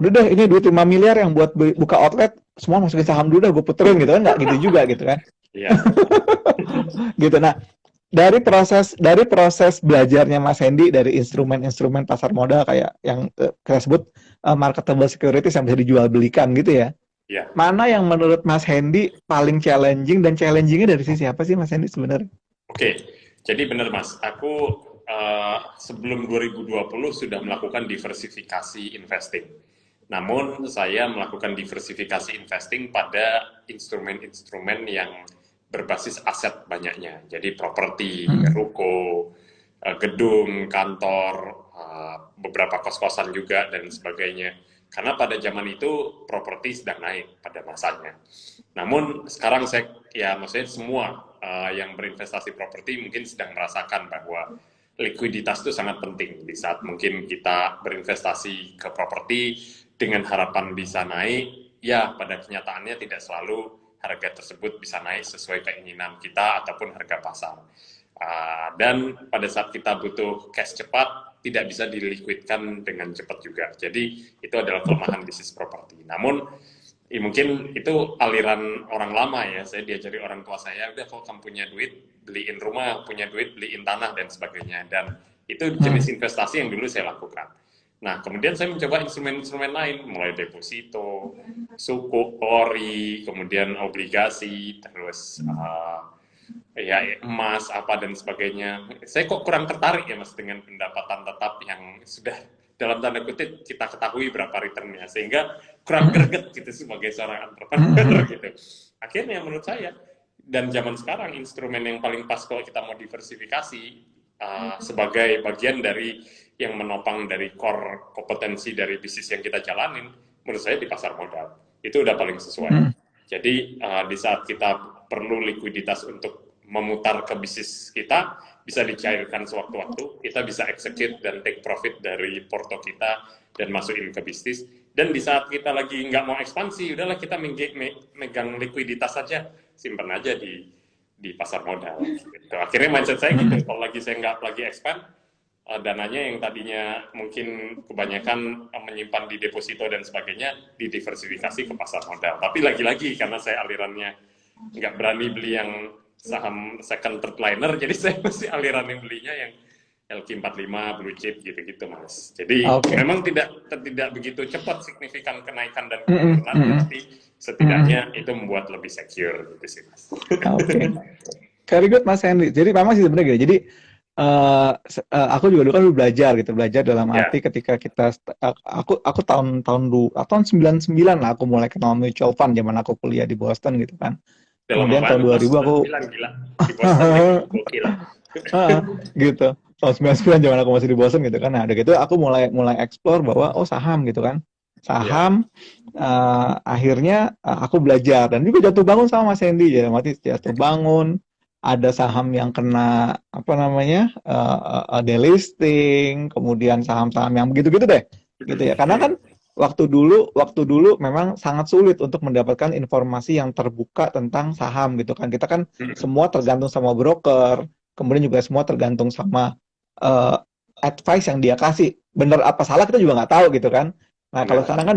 udah deh ini duit 5 miliar yang buat buka outlet semua masukin saham dulu dah gue puterin gitu kan nggak gitu juga gitu kan Iya, gitu. Nah, dari proses belajarnya Mas Hendy dari instrumen-instrumen pasar modal kayak yang kita sebut marketable securities yang bisa dijual belikan gitu ya. iya. Mana yang menurut Mas Hendy paling challenging dan challengingnya dari sisi apa sih Mas Hendy sebenarnya? Oke, jadi benar Mas, aku sebelum 2020 sudah melakukan diversifikasi investing. Namun saya melakukan diversifikasi investing pada instrumen-instrumen yang berbasis aset banyaknya. Jadi properti, Hmm. ruko, gedung, kantor, beberapa kos-kosan juga dan sebagainya. Karena pada zaman itu properti sedang naik pada masanya. Namun sekarang maksudnya semua yang berinvestasi properti mungkin sedang merasakan bahwa likuiditas itu sangat penting di saat mungkin kita berinvestasi ke properti dengan harapan bisa naik, ya pada kenyataannya tidak selalu harga tersebut bisa naik sesuai keinginan kita ataupun harga pasar. Dan pada saat kita butuh cash cepat, tidak bisa dilikuidkan dengan cepat juga. Jadi itu adalah kelemahan bisnis properti. Namun mungkin itu aliran orang lama ya. Saya diajari orang tua saya, udah kalau kamu punya duit, beliin rumah, punya duit, beliin tanah dan sebagainya. Dan itu jenis investasi yang dulu saya lakukan. Nah, kemudian saya mencoba instrumen-instrumen lain, mulai deposito, sukuk, ori, kemudian obligasi, terus ya emas apa dan sebagainya. Saya kok kurang tertarik ya Mas dengan pendapatan tetap yang sudah dalam tanda kutip kita ketahui berapa returnnya, sehingga kurang greget gitu sebagai seorang entrepreneur gitu. Akhirnya menurut saya, dan zaman sekarang instrumen yang paling pas kalau kita mau diversifikasi sebagai bagian dari yang menopang dari core kompetensi dari bisnis yang kita jalanin, menurut saya di pasar modal itu udah paling sesuai. Jadi di saat kita perlu likuiditas untuk memutar ke bisnis kita, bisa dicairkan sewaktu-waktu, kita bisa execute dan take profit dari porto kita dan masukin ke bisnis. Dan di saat kita lagi nggak mau ekspansi, udahlah kita megang likuiditas saja, simpan aja di pasar modal. Gitu. Akhirnya mindset saya gitu, kalau lagi saya nggak lagi expand, dananya yang tadinya mungkin kebanyakan menyimpan di deposito dan sebagainya, didiversifikasi ke pasar modal. Tapi lagi-lagi karena saya alirannya nggak berani beli yang saham second third liner, jadi saya mesti aliran yang belinya yang LQ45, blue chip gitu-gitu Mas. Jadi memang tidak begitu cepat signifikan kenaikan dan penurunan, tapi setidaknya itu membuat lebih secure gitu sih Mas. Oke. Very good Mas Henry. Jadi memang sih sebenarnya gini. Jadi aku juga dulu kan belajar dalam arti ketika kita aku tahun 99 lah aku mulai kenal mutual fund zaman aku kuliah di Boston gitu kan. Kemudian tahun 2000 aku gila. Di Boston gitu. Tahun 99 zaman aku masih di Boston gitu kan. Nah, udah gitu aku mulai explore bahwa saham gitu kan. Saham akhirnya aku belajar dan juga jatuh bangun sama Mas Hendy ya, mati jatuh bangun. Ada saham yang kena apa namanya delisting, kemudian saham-saham yang begitu-gitu deh, gitu ya. Karena kan waktu dulu memang sangat sulit untuk mendapatkan informasi yang terbuka tentang saham gitu kan. Kita kan semua tergantung sama broker, kemudian juga semua tergantung sama advice yang dia kasih. Bener apa salah kita juga nggak tahu gitu kan. Nah kalau sekarang kan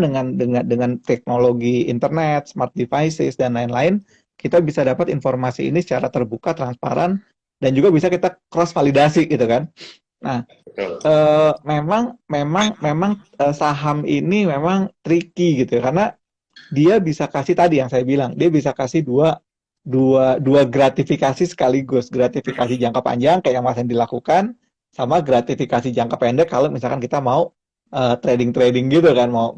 dengan teknologi internet, smart devices dan lain-lain, kita bisa dapat informasi ini secara terbuka, transparan, dan juga bisa kita cross validasi gitu kan. Nah, memang saham ini memang tricky gitu ya, karena dia bisa kasih tadi yang saya bilang, dia bisa kasih dua gratifikasi sekaligus, gratifikasi jangka panjang kayak yang Mas Hendy dilakukan, sama gratifikasi jangka pendek kalau misalkan kita mau trading gitu kan, mau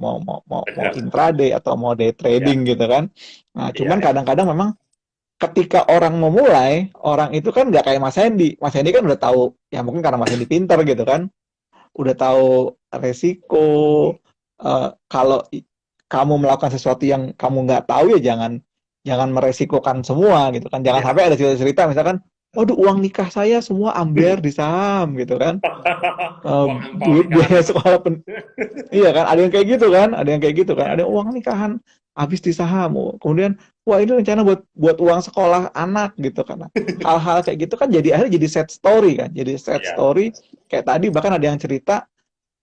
intraday atau mau day trading gitu kan. Nah, cuman kadang-kadang memang ketika orang memulai, orang itu kan nggak kayak Mas Hendy. Mas Hendy kan udah tahu, ya mungkin karena Mas Hendy pinter gitu kan, udah tahu resiko. Kalau kamu melakukan sesuatu yang kamu nggak tahu ya jangan meresikokan semua gitu kan. Jangan sampai ada cerita misalkan, waduh uang nikah saya semua ambil di saham gitu kan. Duit biaya sekolah iya kan, ada yang kayak gitu kan, ada uang nikahan habis di saham, kemudian wah ini rencana buat uang sekolah anak gitu kan. Hal-hal kayak gitu kan akhirnya jadi sad story kan, story kayak tadi bahkan ada yang cerita,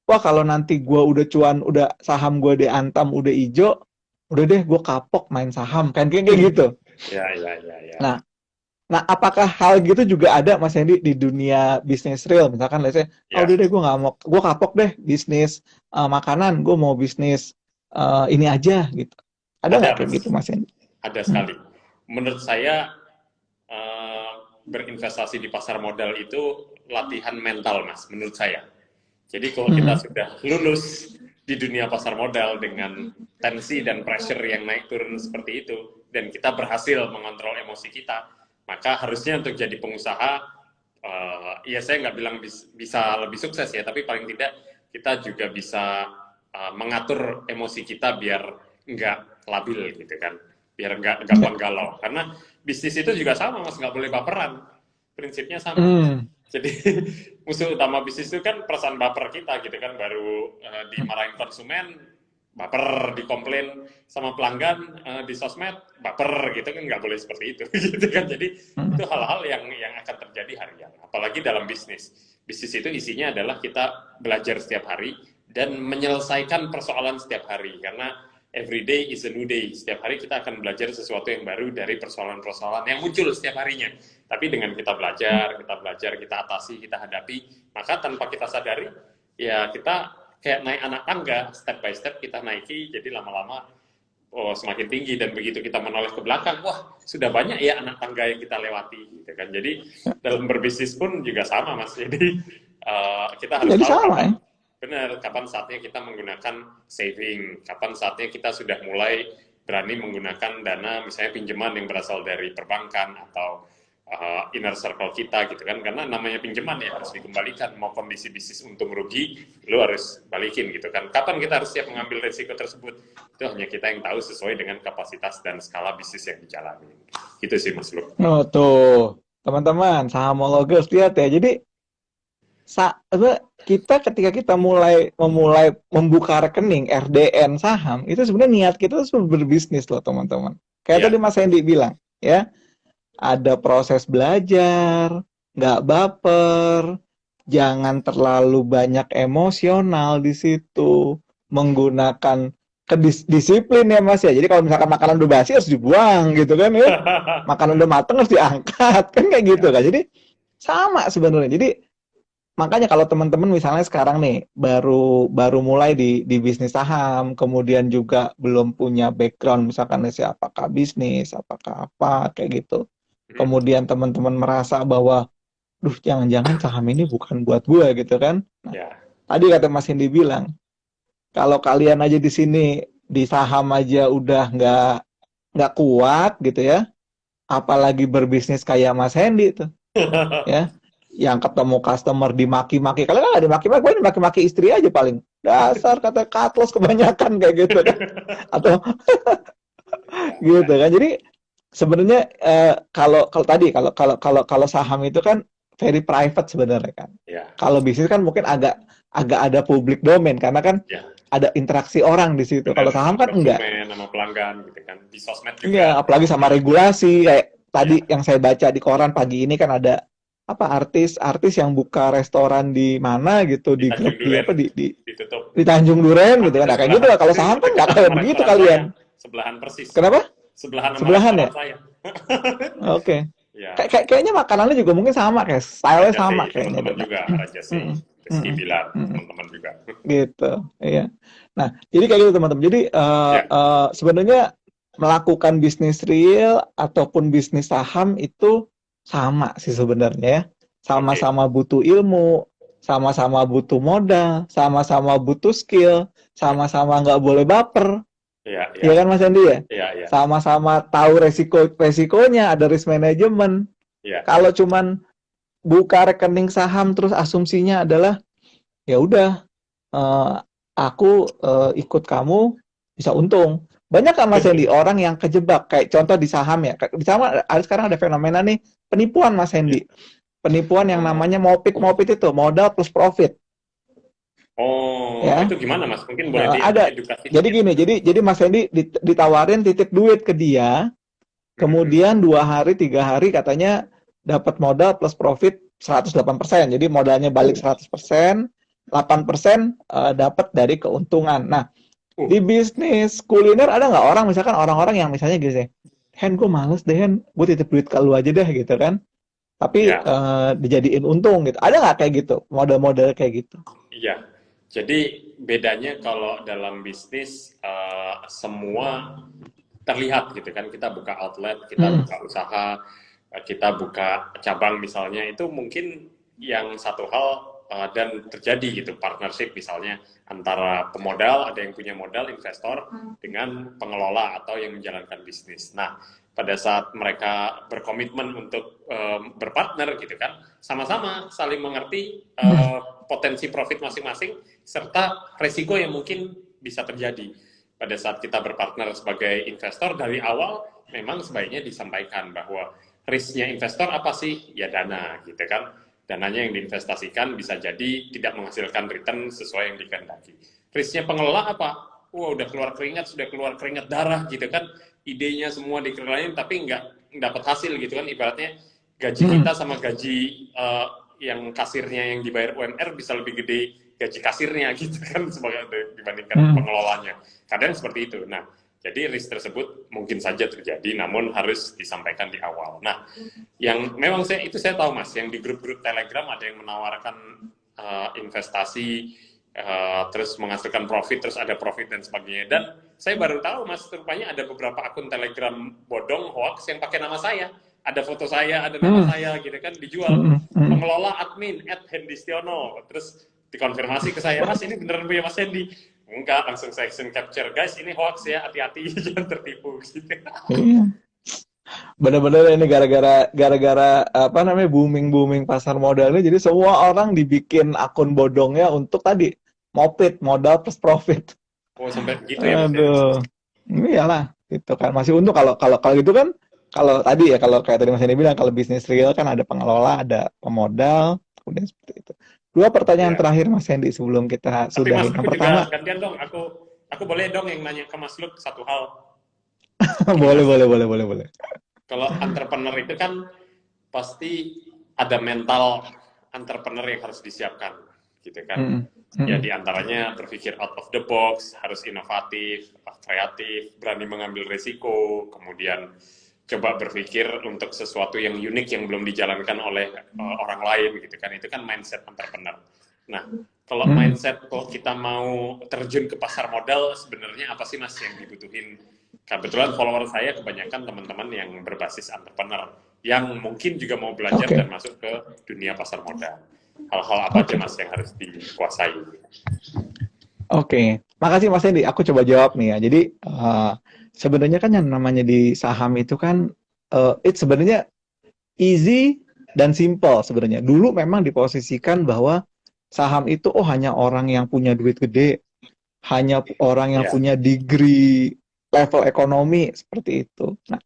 wah kalau nanti gua udah cuan, udah saham gua diantam udah ijo, udah deh gua kapok main saham kan kayak gitu. Nah, apakah hal gitu juga ada Mas Hendy di dunia bisnis real? Misalkan let's say, udah deh gue nggak mau, gue kapok deh bisnis makanan, gue mau bisnis ini aja gitu. Ada nggak kayak gitu Mas Hendy? Ada sekali. Menurut saya berinvestasi di pasar modal itu latihan mental Mas, menurut saya. Jadi kalau kita sudah lulus di dunia pasar modal dengan tensi dan pressure yang naik turun seperti itu, dan kita berhasil mengontrol emosi kita, maka harusnya untuk jadi pengusaha, ya saya nggak bilang bisa lebih sukses ya, tapi paling tidak kita juga bisa mengatur emosi kita biar nggak labil gitu kan, biar nggak gampang galau. Karena bisnis itu juga sama Mas, nggak boleh baperan, prinsipnya sama. Jadi musuh utama bisnis itu kan perasaan baper kita gitu kan, baru dimarahin konsumen, baper, dikomplain sama pelanggan di sosmed, baper gitu kan, nggak boleh seperti itu gitu kan. Jadi itu hal-hal yang akan terjadi menjadi harian. Apalagi dalam bisnis. Bisnis itu isinya adalah kita belajar setiap hari dan menyelesaikan persoalan setiap hari. Karena every day is a new day. Setiap hari kita akan belajar sesuatu yang baru dari persoalan-persoalan yang muncul setiap harinya. Tapi dengan kita belajar, kita atasi, kita hadapi, maka tanpa kita sadari, ya kita kayak naik anak tangga, step by step kita naiki, jadi lama-lama semakin tinggi, dan begitu kita menoleh ke belakang, wah sudah banyak ya anak tangga yang kita lewati, gitu kan. Jadi dalam berbisnis pun juga sama, Mas. Jadi kita harus Jadi tahu sama, kapan, benar, kapan saatnya kita menggunakan saving, kapan saatnya kita sudah mulai berani menggunakan dana, misalnya pinjaman yang berasal dari perbankan atau inner circle kita, gitu kan. Karena namanya pinjaman ya harus dikembalikan, mau kondisi bisnis untung rugi lu harus balikin, gitu kan. Kapan kita harus siap mengambil risiko tersebut, itu hanya kita yang tahu sesuai dengan kapasitas dan skala bisnis yang dijalani. Gitu sih, Mas Lu. Oh, tuh, teman-teman, sahamologers lihat ya. Jadi kita ketika kita memulai membuka rekening RDN saham, itu sebenarnya niat kita tuh berbisnis loh, teman-teman. Kayak tadi Mas Hendy bilang, ya, ada proses belajar, nggak baper, jangan terlalu banyak emosional di situ, menggunakan disiplin ya Mas ya. Jadi kalau misalkan makanan udah basi harus dibuang gitu kan ya. Makanan udah mateng harus diangkat kan, kayak gitu kan. Jadi sama sebenarnya. Jadi makanya kalau teman-teman misalnya sekarang nih baru mulai di bisnis saham, kemudian juga belum punya background misalkan apakah bisnis, apakah apa kayak gitu. Kemudian teman-teman merasa bahwa duh, jangan-jangan saham ini bukan buat gue gitu kan. Nah, tadi kata Mas Hendy bilang, kalau kalian aja di sini di saham aja udah nggak kuat gitu ya, apalagi berbisnis kayak Mas Hendy tuh, ya, yang ketemu customer dimaki-maki, kalian nggak dimaki-maki, gue dimaki-maki istri aja paling, dasar kata cutlass kebanyakan kayak gitu kan, atau gitu kan. Jadi sebenarnya kalau saham itu kan very private sebenarnya kan. Kalau bisnis kan mungkin agak ada public domain karena kan ada interaksi orang di situ. Kalau saham kan enggak. Sama pelanggan gitu kan. Di sosmed juga. Iya, apalagi sama regulasi kayak tadi yang saya baca di koran pagi ini kan ada apa artis yang buka restoran di mana gitu di grup di Tanjung Duren gitu kan. Nah, kayak gitu lah. Kalau saham kan nggak kayak begitu kalian. Sebelahan persis. Kenapa? Sebelahan ya? Oke. Kayaknya makanannya juga mungkin sama, kayak style-nya sama kayaknya. Teman-teman juga, Raja sih. Rizky bilang, teman-teman juga. Gitu, iya. Nah, jadi kayak gitu teman-teman. Jadi sebenarnya melakukan bisnis real ataupun bisnis saham itu sama sih sebenarnya ya. Sama-sama butuh ilmu, sama-sama butuh modal, sama-sama butuh skill, sama-sama nggak boleh baper. Iya kan Mas Hendy ya? Iya. Sama-sama tahu resikonya, ada risk management. Kalau cuman buka rekening saham terus asumsinya adalah ya udah aku ikut kamu bisa untung. Banyak kan Mas Hendy orang yang kejebak, kayak contoh di saham ya. Di saham sekarang ada fenomena nih penipuan Mas Hendy. Penipuan yang namanya MOPIT itu, modal plus profit. Oh, ya. Itu gimana Mas? Mungkin boleh diedukasi. Jadi gini, jadi Mas Hendy ditawarin titip duit ke dia, kemudian 2 hari 3 hari katanya dapat modal plus profit 108%. Jadi modalnya balik 100%, 8% dapat dari keuntungan. Nah, di bisnis kuliner ada nggak orang, misalkan orang-orang yang misalnya gitu, Hen, gue males deh, Hen, gue titip duit ke lu aja deh gitu kan. Tapi dijadiin untung gitu. Ada nggak kayak gitu, model-model kayak gitu? Iya. Jadi bedanya kalau dalam bisnis semua terlihat gitu kan, kita buka outlet, kita buka usaha, kita buka cabang misalnya, itu mungkin yang satu hal dan terjadi gitu, partnership misalnya antara pemodal, ada yang punya modal, investor, dengan pengelola atau yang menjalankan bisnis. Nah, pada saat mereka berkomitmen untuk berpartner gitu kan, sama-sama saling mengerti potensi profit masing-masing serta resiko yang mungkin bisa terjadi. Pada saat kita berpartner sebagai investor, dari awal memang sebaiknya disampaikan bahwa risknya investor apa sih? Ya dana gitu kan. Dananya yang diinvestasikan bisa jadi tidak menghasilkan return sesuai yang dikehendaki. Risknya pengelola apa? Wah, udah keluar keringat darah gitu kan. Idenya semua dikelola tapi nggak dapat hasil gitu kan. Ibaratnya gaji kita sama gaji yang kasirnya yang dibayar UMR bisa lebih gede gaji kasirnya gitu kan sebagai dibandingkan pengelolanya. Kadang seperti itu. Nah, jadi risk tersebut mungkin saja terjadi, namun harus disampaikan di awal. Nah, yang memang saya tahu Mas, yang di grup-grup Telegram ada yang menawarkan investasi, terus menghasilkan profit, terus ada profit dan sebagainya. Dan saya baru tahu Mas, rupanya ada beberapa akun Telegram bodong, hoax yang pakai nama saya. Ada foto saya, ada nama saya gitu kan, dijual. Pengelola admin @hendistiono, terus dikonfirmasi ke saya, Mas ini beneran punya Mas Hendy? Enggak, langsung saya action capture, guys ini hoax ya, hati-hati jangan tertipu gitu. Iya. Bener-bener ini gara-gara apa namanya booming pasar modalnya, jadi semua orang dibikin akun bodongnya untuk tadi mopit modal plus profit. Oh sampai gitu ya Mas? Aduh, iyalah gitu kan. Masih untung kalau gitu kan, kalau tadi ya kalau kayak tadi Mas Hendy bilang, kalau bisnis real kan ada pengelola, ada pemodal, kemudian seperti itu. Dua pertanyaan terakhir Mas Hendy sebelum kita Tapi sudahi. Mas, Yang aku pertama, juga gantian dong, aku boleh dong yang nanya ke Mas Luk satu hal. boleh. Kalau entrepreneur itu kan pasti ada mental entrepreneur yang harus disiapkan, gitu kan. Ya diantaranya berpikir out of the box, harus inovatif, kreatif, berani mengambil risiko, kemudian coba berpikir untuk sesuatu yang unik yang belum dijalankan oleh orang lain, gitu kan. Itu kan mindset entrepreneur. Nah, kalau mindset kalau kita mau terjun ke pasar modal, sebenarnya apa sih Mas yang dibutuhin? Kebetulan follower saya kebanyakan teman-teman yang berbasis entrepreneur, yang mungkin juga mau belajar dan masuk ke dunia pasar modal. Hal-hal apa aja Mas yang harus dikuasai? Oke, makasih Mas Hendy. Aku coba jawab nih ya. Jadi sebenarnya kan yang namanya di saham itu kan it's sebenarnya easy dan simple sebenarnya. Dulu memang diposisikan bahwa saham itu hanya orang yang punya duit gede, hanya orang yang punya degree level ekonomi seperti itu. Nah,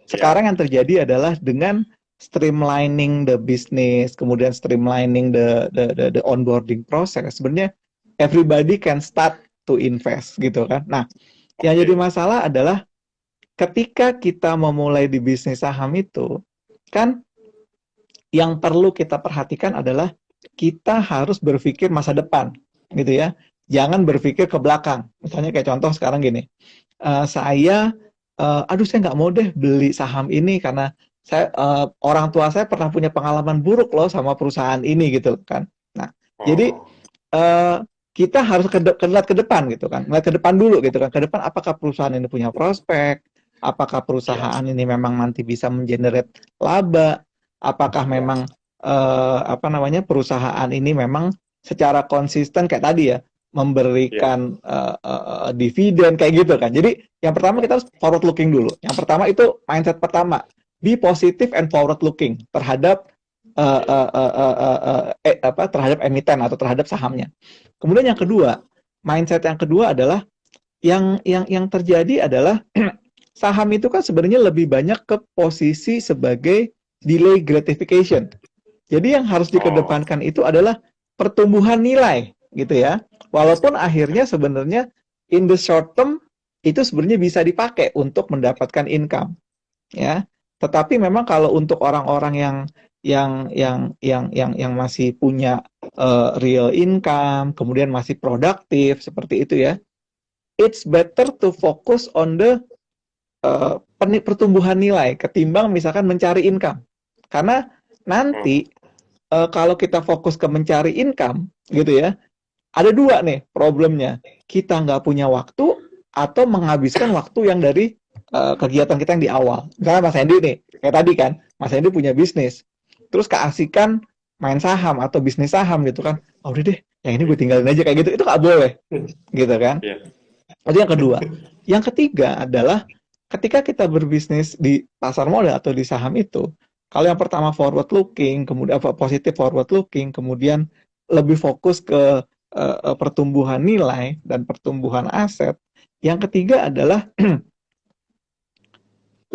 sekarang yang terjadi adalah dengan streamlining the business, kemudian streamlining the onboarding process. Sebenarnya everybody can start to invest gitu kan. Nah, yang jadi masalah adalah ketika kita memulai di bisnis saham itu, kan yang perlu kita perhatikan adalah kita harus berpikir masa depan, gitu ya. Jangan berpikir ke belakang. Misalnya kayak contoh sekarang gini, saya nggak mau deh beli saham ini karena saya orang tua saya pernah punya pengalaman buruk loh sama perusahaan ini gitu kan. Nah, jadi kita harus lihat ke depan gitu kan, lihat ke depan dulu gitu kan. Ke depan apakah perusahaan ini punya prospek, apakah perusahaan ini memang nanti bisa mengenerate laba, apakah memang perusahaan ini memang secara konsisten kayak tadi ya memberikan dividen kayak gitu kan. Jadi yang pertama kita harus forward looking dulu. Yang pertama itu mindset pertama, be positive and forward looking terhadap terhadap emiten atau terhadap sahamnya. Kemudian yang kedua, mindset yang kedua adalah yang terjadi adalah saham itu kan sebenarnya lebih banyak ke posisi sebagai delay gratification. Jadi yang harus dikedepankan itu adalah pertumbuhan nilai gitu ya. Walaupun akhirnya sebenarnya in the short term itu sebenarnya bisa dipakai untuk mendapatkan income ya. Tetapi memang kalau untuk orang-orang yang masih punya real income, kemudian masih produktif seperti itu ya, it's better to focus on the pertumbuhan nilai ketimbang misalkan mencari income. Karena nanti kalau kita fokus ke mencari income gitu ya, ada dua nih problemnya. Kita nggak punya waktu atau menghabiskan waktu yang dari kegiatan kita yang di awal. Misalnya Mas Hendy nih, kayak tadi kan, Mas Hendy punya bisnis. Terus keasikan main saham atau bisnis saham gitu kan. Oh udah deh, yang ini gue tinggalin aja kayak gitu. Itu nggak boleh. Gitu kan. Itu yang kedua. Yang ketiga adalah ketika kita berbisnis di pasar modal atau di saham itu, kalau yang pertama forward looking, kemudian positif forward looking, kemudian lebih fokus ke pertumbuhan nilai dan pertumbuhan aset. Yang ketiga adalah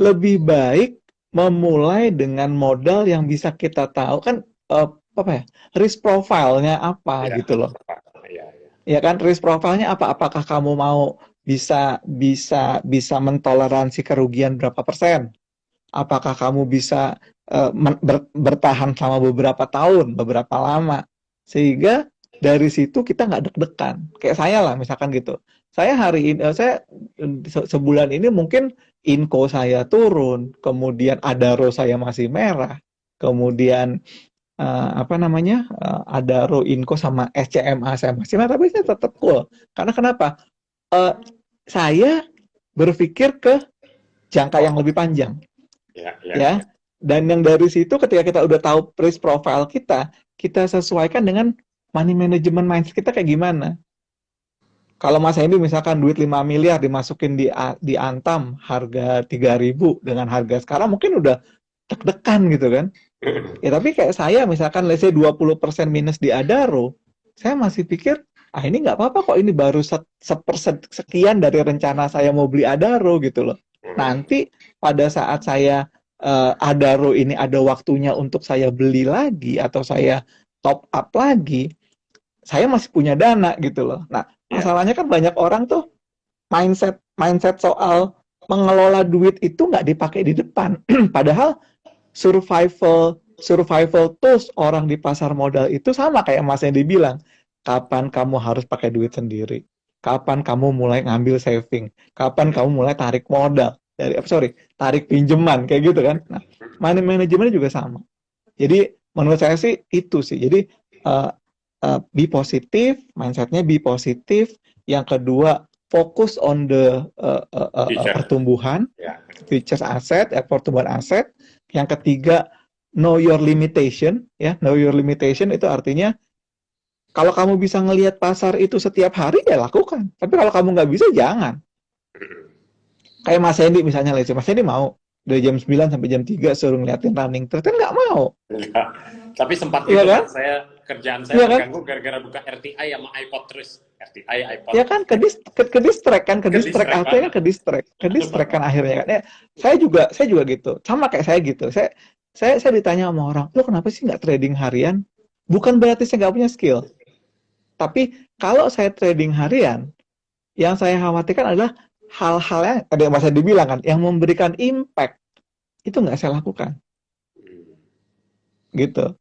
lebih baik memulai dengan modal yang bisa kita tahu kan risk profile-nya apa gitu loh. Ya kan, risk profile-nya apa? Apakah kamu mau bisa mentoleransi kerugian berapa persen? apakah kamu bisa bertahan selama beberapa tahun, beberapa lama, sehingga dari situ kita nggak deg-degan. Kayak saya lah, misalkan gitu. Saya hari ini, sebulan ini mungkin inko saya turun, kemudian adaro saya masih merah, kemudian apa namanya, adaro, inko sama SCMA saya masih merah, tapi saya tetap cool. Karena kenapa? Eh, saya berpikir ke jangka yang lebih panjang, Ya, ya, ya. Dan yang dari situ ketika kita udah tahu risk profile kita sesuaikan dengan money management mindset kita kayak gimana. Kalau Mas Hendy misalkan duit 5 miliar dimasukin di Antam harga 3.000 dengan harga sekarang mungkin udah deg-degan gitu kan. Ya tapi kayak saya misalkan let's say 20% minus di Adaro, saya masih pikir ini nggak apa-apa kok, ini baru sekian dari rencana saya mau beli Adaro gitu loh. Nanti pada saat saya Adaro ini ada waktunya untuk saya beli lagi atau saya top up lagi, saya masih punya dana gitu loh. Nah, masalahnya kan banyak orang tuh mindset soal mengelola duit itu nggak dipakai di depan. Padahal survival tools orang di pasar modal itu sama kayak Mas yang dibilang. Kapan kamu harus pakai duit sendiri? Kapan kamu mulai ngambil saving? Kapan kamu mulai tarik modal? Tarik pinjaman kayak gitu kan. Nah, money manajemennya juga sama. Jadi menurut saya sih itu sih. Jadi be positif, mindsetnya be positif. Yang kedua, fokus on the pertumbuhan, features aset, pertumbuhan aset. Yang ketiga, know your limitation. Ya, know your limitation itu artinya kalau kamu bisa ngelihat pasar itu setiap hari, ya lakukan. Tapi kalau kamu nggak bisa, jangan. Kayak Mas Hendy misalnya, Mas Hendy mau dari jam 9 sampai jam 3 suruh ngeliatin running trade, kan nggak mau. Enggak. Tapi sempat iya gitu kan? Kerjaan saya iya terganggu gara-gara buka RTI sama iPod terus. RTI, iPod. Ya kan, ke distract kan, artinya ke distract kan akhirnya kan. Ya, saya juga gitu. Sama kayak saya gitu. Saya ditanya sama orang, lo kenapa sih nggak trading harian? Bukan berarti saya nggak punya skill. Tapi kalau saya trading harian, yang saya khawatirkan adalah hal-hal yang tadi Mas Adi bilang kan, yang memberikan impact itu nggak saya lakukan, gitu.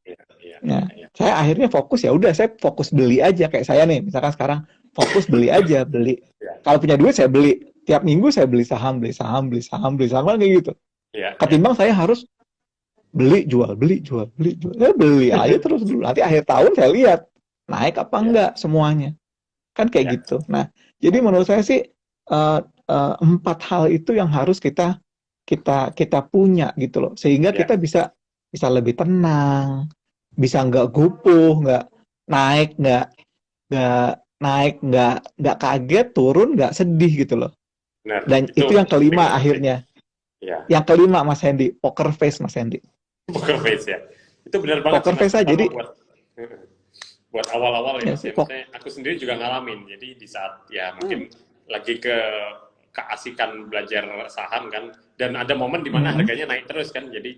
Nah, saya akhirnya fokus, ya udah saya fokus beli aja, kayak saya nih, misalkan sekarang fokus beli aja, beli. Kalau punya duit saya beli, tiap minggu saya beli saham kayak gitu. Ketimbang saya harus beli jual, saya beli aja terus dulu. Nanti akhir tahun saya lihat naik apa enggak semuanya, kan kayak gitu. Nah, jadi menurut saya sih 4 hal itu yang harus kita punya gitu loh, sehingga kita bisa lebih tenang, bisa nggak gupuh, nggak naik nggak kaget, turun nggak sedih gitu loh. Nah, dan itu yang kelima akhirnya. Yang kelima Mas Hendy, poker face Mas Hendy. Poker face ya, itu benar banget. Poker face aja. Jadi buat awal-awal ya, aku sendiri juga ngalamin. Jadi di saat ya mungkin lagi keasikan belajar saham kan, dan ada momen di mana harganya naik terus kan. Jadi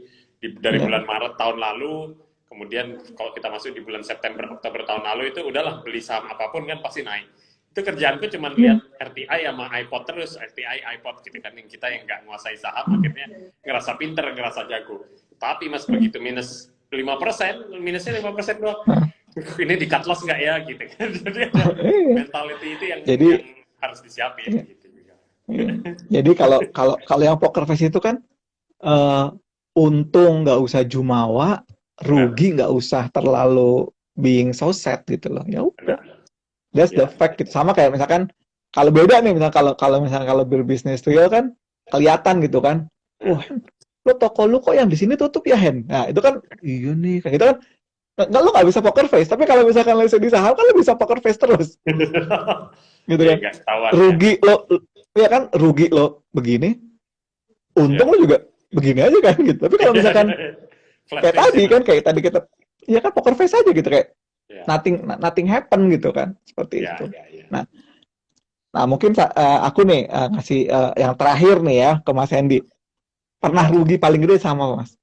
dari bulan Maret tahun lalu, kemudian kalau kita masuk di bulan September, Oktober tahun lalu itu udahlah beli saham apapun kan pasti naik. Itu kerjaanku cuma lihat RTI sama iPod terus, RTI, iPod gitu kan, yang kita yang nggak menguasai saham akhirnya ngerasa pinter, ngerasa jago. Tapi Mas begitu minus 5%, minusnya 5% doang. Ini di cut loss nggak ya gitu kan. Jadi mentality itu yang harus disiapin gitu juga. Jadi kalau yang poker face itu kan untung nggak usah jumawa, rugi nggak usah terlalu being so sad gitu loh. Ya udah. That's the fact gitu. Sama kayak misalkan kalau beda nih, misalkan kalau berbisnis real kan kelihatan gitu kan. Wah, lo toko lu kok yang di sini tutup ya, Hen? Nah, itu kan iya nih, kayak gitu kan. Lo nggak bisa poker face, tapi kalau misalkan lo di saham kan lo bisa poker face terus. Gitu kan. Rugi lo, ya kan, rugi lo begini, untung lo juga begini aja kan gitu. Tapi kalau misalkan kayak tadi kan, kayak tadi kita, ya kan poker face aja gitu, kayak nothing happen gitu kan, seperti itu. Nah mungkin aku nih ngasih yang terakhir nih ya ke Mas Hendy. Pernah rugi paling gede sama Mas?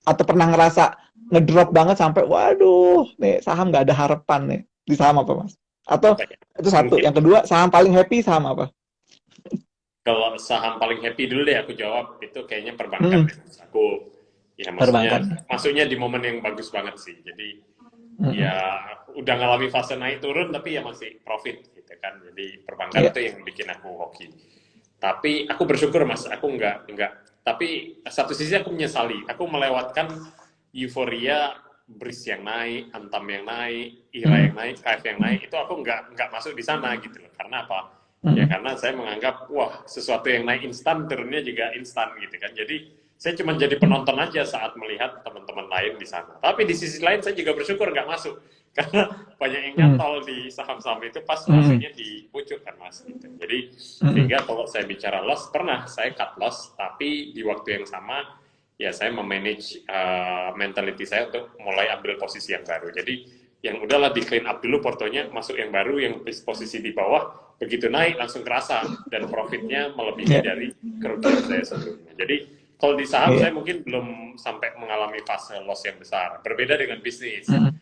Atau pernah ngerasa ngedrop banget sampai waduh nih saham nggak ada harapan nih, di saham apa Mas? Atau itu satu. Yang kedua, saham paling happy saham apa? Kalau saham paling happy dulu deh aku jawab, itu kayaknya perbankan Mm-mm. deh. Aku ya maksudnya Perbankan. masuknya di momen yang bagus banget sih. Jadi Mm-mm. ya udah ngalami fase naik turun tapi ya masih profit gitu kan. Jadi perbankan Iya. itu yang bikin aku hoki. Tapi aku bersyukur Mas, aku enggak. Tapi satu sisi aku menyesali, aku melewatkan euforia BRIS yang naik, Antam yang naik, IRA Mm-mm. yang naik, KF yang naik, itu aku enggak masuk di sana gitu loh. Karena apa? Ya Mm-mm. karena saya menganggap, wah sesuatu yang naik instan, turunnya juga instan gitu kan. Jadi saya cuma jadi penonton aja saat melihat teman-teman lain di sana. Tapi di sisi lain saya juga bersyukur nggak masuk. Karena banyak yang Mm-mm. nyantol di saham-saham itu pas Mm-mm. masuknya di pucuk kan Mas. Gitu. Jadi Mm-mm. sehingga kalau saya bicara loss, pernah saya cut loss, tapi di waktu yang sama ya saya memanage mentality saya untuk mulai ambil posisi yang baru. Jadi yang udahlah di clean up dulu portonya, masuk yang baru, yang posisi di bawah, begitu naik langsung kerasa dan profitnya melebihi Iya. dari kerugian saya sebelumnya. Jadi kalau di saham Iya. saya mungkin belum sampai mengalami fase loss yang besar. Berbeda dengan bisnis. Mm-mm.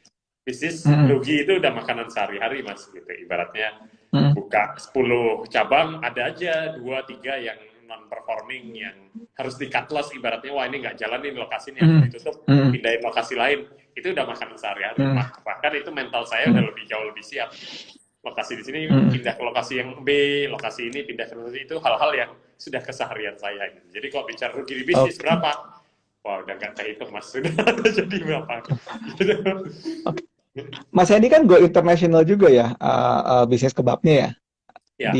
Bisnis Mm-mm. rugi itu udah makanan sehari-hari Mas gitu. Ibaratnya Mm-mm. buka 10 cabang, ada aja 2 3 yang non performing yang harus di cut loss, ibaratnya wah ini nggak jalan nih lokasi ini harus Mm-mm. ditutup, Mm-mm. pindahin lokasi lain. Itu udah makanan sehari-hari. Mm-mm. Bahkan itu mental saya udah lebih jauh lebih siap. Lokasi di sini Mm-mm. pindah ke lokasi yang B, lokasi ini pindah ke lokasi itu, hal-hal yang sudah keseharian saya gitu. Jadi kalau bicara rugi di bisnis Oke. berapa? Wah udah nggak kehitung Mas, sudah jadi berapa? Gitu. Oke. Mas Hendy kan go international juga ya, bisnis kebabnya ya, Ya,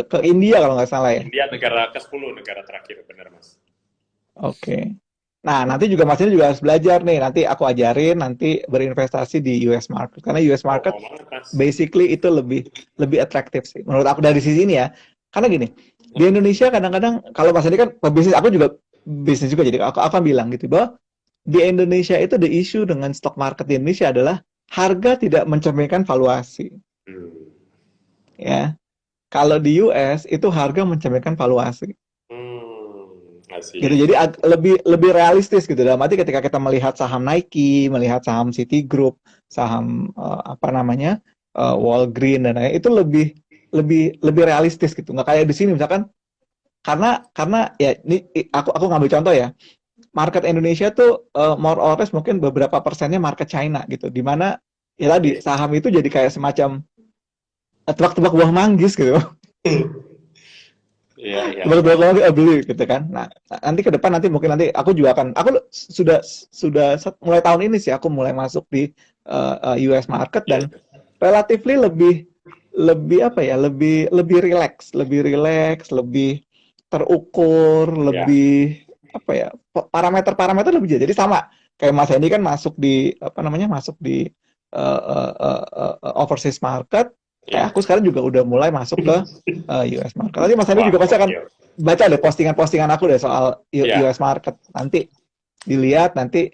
ke India kalau nggak salah ya. India negara ke-10 negara terakhir, bener Mas. Oke. Nah, nanti juga Mas Hendy juga harus belajar nih. Nanti aku ajarin nanti berinvestasi di US market karena US Oh, market mau banget Mas. basically itu lebih atraktif sih menurut aku dari sisi ini ya. Karena gini, di Indonesia kadang-kadang kalau Mas Hendy kan pebisnis, aku juga bisnis juga, jadi aku akan bilang gitu bahwa di Indonesia itu the issue dengan stock market di Indonesia adalah harga tidak mencerminkan valuasi Hmm. ya. Kalau di US itu harga mencerminkan valuasi Asik. gitu. Jadi lebih lebih realistis gitu. Dalam arti ketika kita melihat saham Nike, melihat saham Citigroup, saham apa namanya Walgreen dan lain-lain, itu lebih realistis gitu. Nggak kayak di sini misalkan, karena ya ini aku ngambil contoh ya. Market Indonesia tuh more or less mungkin beberapa persennya market China gitu. Dimana ya tadi saham itu jadi kayak semacam tebak-tebak buah manggis gitu. Iya. Tebak-tebak buah manggis beli gitu kan. Nah, nanti ke depan mungkin aku juga akan, aku sudah mulai tahun ini sih aku mulai masuk di US market dan relatively lebih apa ya, lebih relax, lebih terukur, lebih apa ya, parameter lebih jadi sama kayak Mas Hendy kan masuk di apa namanya, masuk di overseas market, kayak aku sekarang juga udah mulai masuk ke US market. Nanti Mas Hendy juga pasti akan baca deh postingan-postingan aku deh soal US market, nanti dilihat, nanti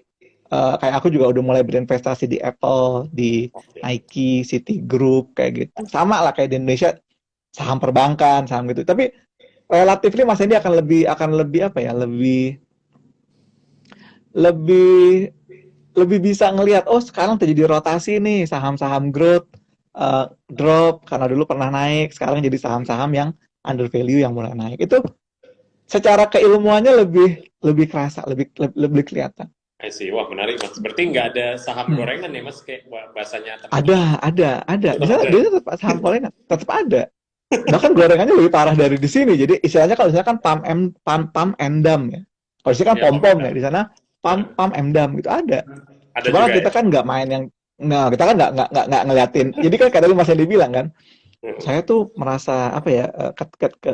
kayak aku juga udah mulai berinvestasi di Apple, di Nike, Citigroup kayak gitu. Sama lah kayak di Indonesia saham perbankan, saham gitu. Tapi relatifly Mas Hendy akan lebih apa ya? Lebih bisa ngelihat, oh sekarang terjadi rotasi nih, saham-saham growth drop karena dulu pernah naik, sekarang jadi saham-saham yang under value yang mulai naik. Itu secara keilmuannya lebih kerasa, lebih kelihatan. I see. Wah menarik Mas. Berarti nggak ada saham gorengan ya Mas, kayak bahasanya teman. Ada. Dia tetap saham gorengan, tetap ada. Bahkan gorengannya lebih parah dari di sini. Jadi istilahnya kalau misalnya kan pam endam ya. Kalau di sini kan pom ya, di sana pam endam gitu ada. Cuma kita kan nggak main yang, kita kan nggak ngeliatin. Jadi kan kayak tadi Mas Hendy bilang kan, saya tuh merasa apa ya,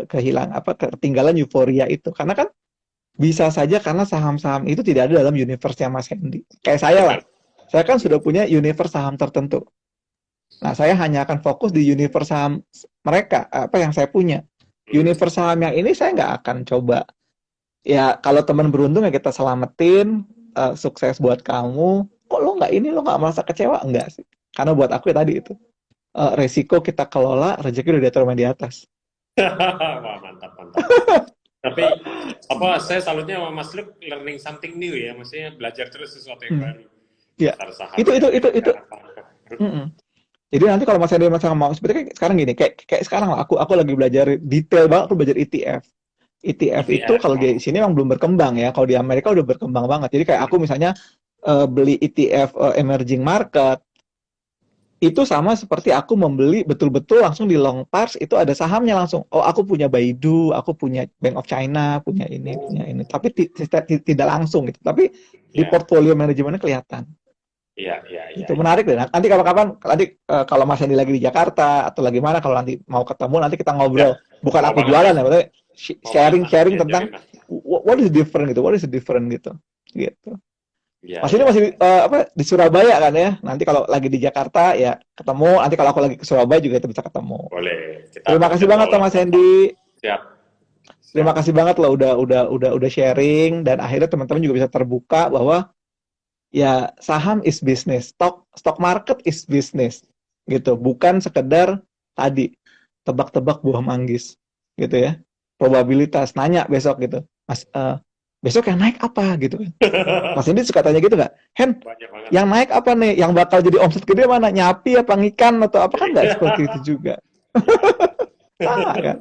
kehilangan ketinggalan euforia itu, karena kan bisa saja karena saham-saham itu tidak ada dalam universe-nya Mas Hendy. Kayak saya lah, saya kan sudah punya universe saham tertentu. Nah, saya hanya akan fokus di universe saham mereka, apa yang saya punya. Universe saham yang ini saya nggak akan coba. Ya, kalau teman beruntung ya kita selamatin, sukses buat kamu. Kok lo nggak merasa kecewa? Enggak sih. Karena buat aku ya tadi itu, resiko kita kelola, rezeki udah diatur di atas. Wah, mantap. Tapi saya salutnya sama Mas Luke, learning something new ya, maksudnya belajar terus sesuatu yang baru. Ya. Itu. Jadi nanti kalau Mas Henry mau seperti kayak sekarang gini, kayak sekarang lah aku lagi belajar detail banget, aku belajar ETF. ETF itu ETF. kalau di sini memang belum berkembang ya. Kalau di Amerika udah berkembang banget. Jadi kayak aku misalnya beli ETF emerging market itu sama seperti aku membeli betul-betul langsung di long pars itu ada sahamnya langsung. Oh, aku punya Baidu, aku punya Bank of China, punya ini, Oh, punya ini. Tapi tidak langsung gitu. Tapi di ya, portfolio manajemennya kelihatan. iya, iya, iya, Itu iya. menarik deh. Nanti kapan-kapan nanti kalau Mas Hendy lagi di Jakarta atau lagi mana kalau nanti mau ketemu nanti kita Ya, ngobrol. Bukan mau aku banget jualan mas, ya, maksudnya mau banget mas, sharing-sharing tentang diajarin mas. what is different gitu. What is the different gitu. Gitu. Iya, Mas ini iya, masih iya. apa di Surabaya kan ya? Nanti kalau lagi di Jakarta ya ketemu. Nanti kalau aku lagi ke Surabaya juga kita bisa ketemu. Boleh, kita Terima atur kasih banget jadwal loh lah Mas gampang. Hendy. Siap, Terima siap. kasih banget loh udah sharing dan akhirnya teman-teman juga bisa terbuka bahwa ya saham is business, stock market is business gitu, bukan sekedar tadi tebak-tebak buah manggis gitu ya. Probabilitas nanya besok gitu. Mas besok yang naik apa gitu kan. Mas ini suka tanya gitu nggak? Hen, Banyak banget. yang naik apa nih? Yang bakal jadi omset gede mana? Nyapi apa ngikan atau apa kan nggak Iya, seperti itu juga. iya, Sama kan? iya,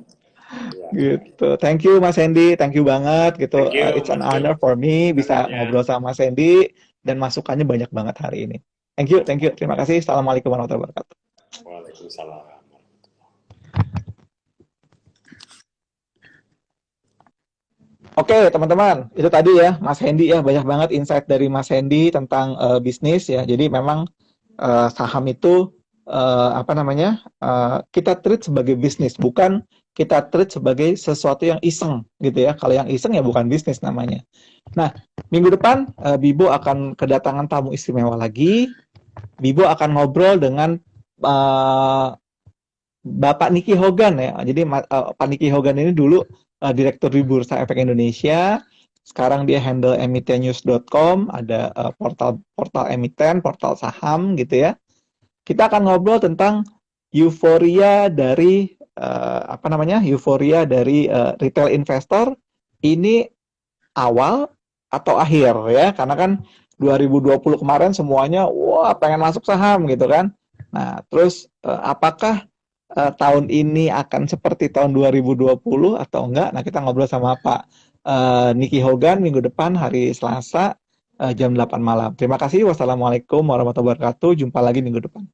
iya. Gitu. Thank you Mas Hendy, thank you banget gitu. Thank you, It's an Mas Yul. honor for me bisa Dengarnya. ngobrol sama Mas Hendy dan masukannya banyak banget hari ini. Thank you, thank you. Terima Oke. kasih. Assalamualaikum warahmatullahi wabarakatuh. Waalaikumsalam. Oke, teman-teman, itu tadi ya Mas Hendy ya, banyak banget insight dari Mas Hendy tentang bisnis ya. Jadi memang saham itu apa namanya? Kita treat sebagai bisnis, bukan kita treat sebagai sesuatu yang iseng gitu ya. Kalau yang iseng ya bukan bisnis namanya. Nah, minggu depan Bibo akan kedatangan tamu istimewa lagi. Bibo akan ngobrol dengan uh, Bapak Niki Hogan ya. Jadi Pak Niki Hogan ini dulu direktur di Bursa Efek Indonesia. Sekarang dia handle emitennews.com, ada portal emiten, portal saham gitu ya. Kita akan ngobrol tentang euforia dari apa namanya? Euforia dari retail investor ini awal atau akhir ya. Karena kan 2020 kemarin semuanya wah pengen masuk saham gitu kan. Nah, terus apakah tahun ini akan seperti tahun 2020 atau enggak? Nah, kita ngobrol sama Pak Niki Hogan minggu depan hari Selasa jam 8 malam. Terima kasih. Wassalamualaikum warahmatullahi wabarakatuh. Jumpa lagi minggu depan.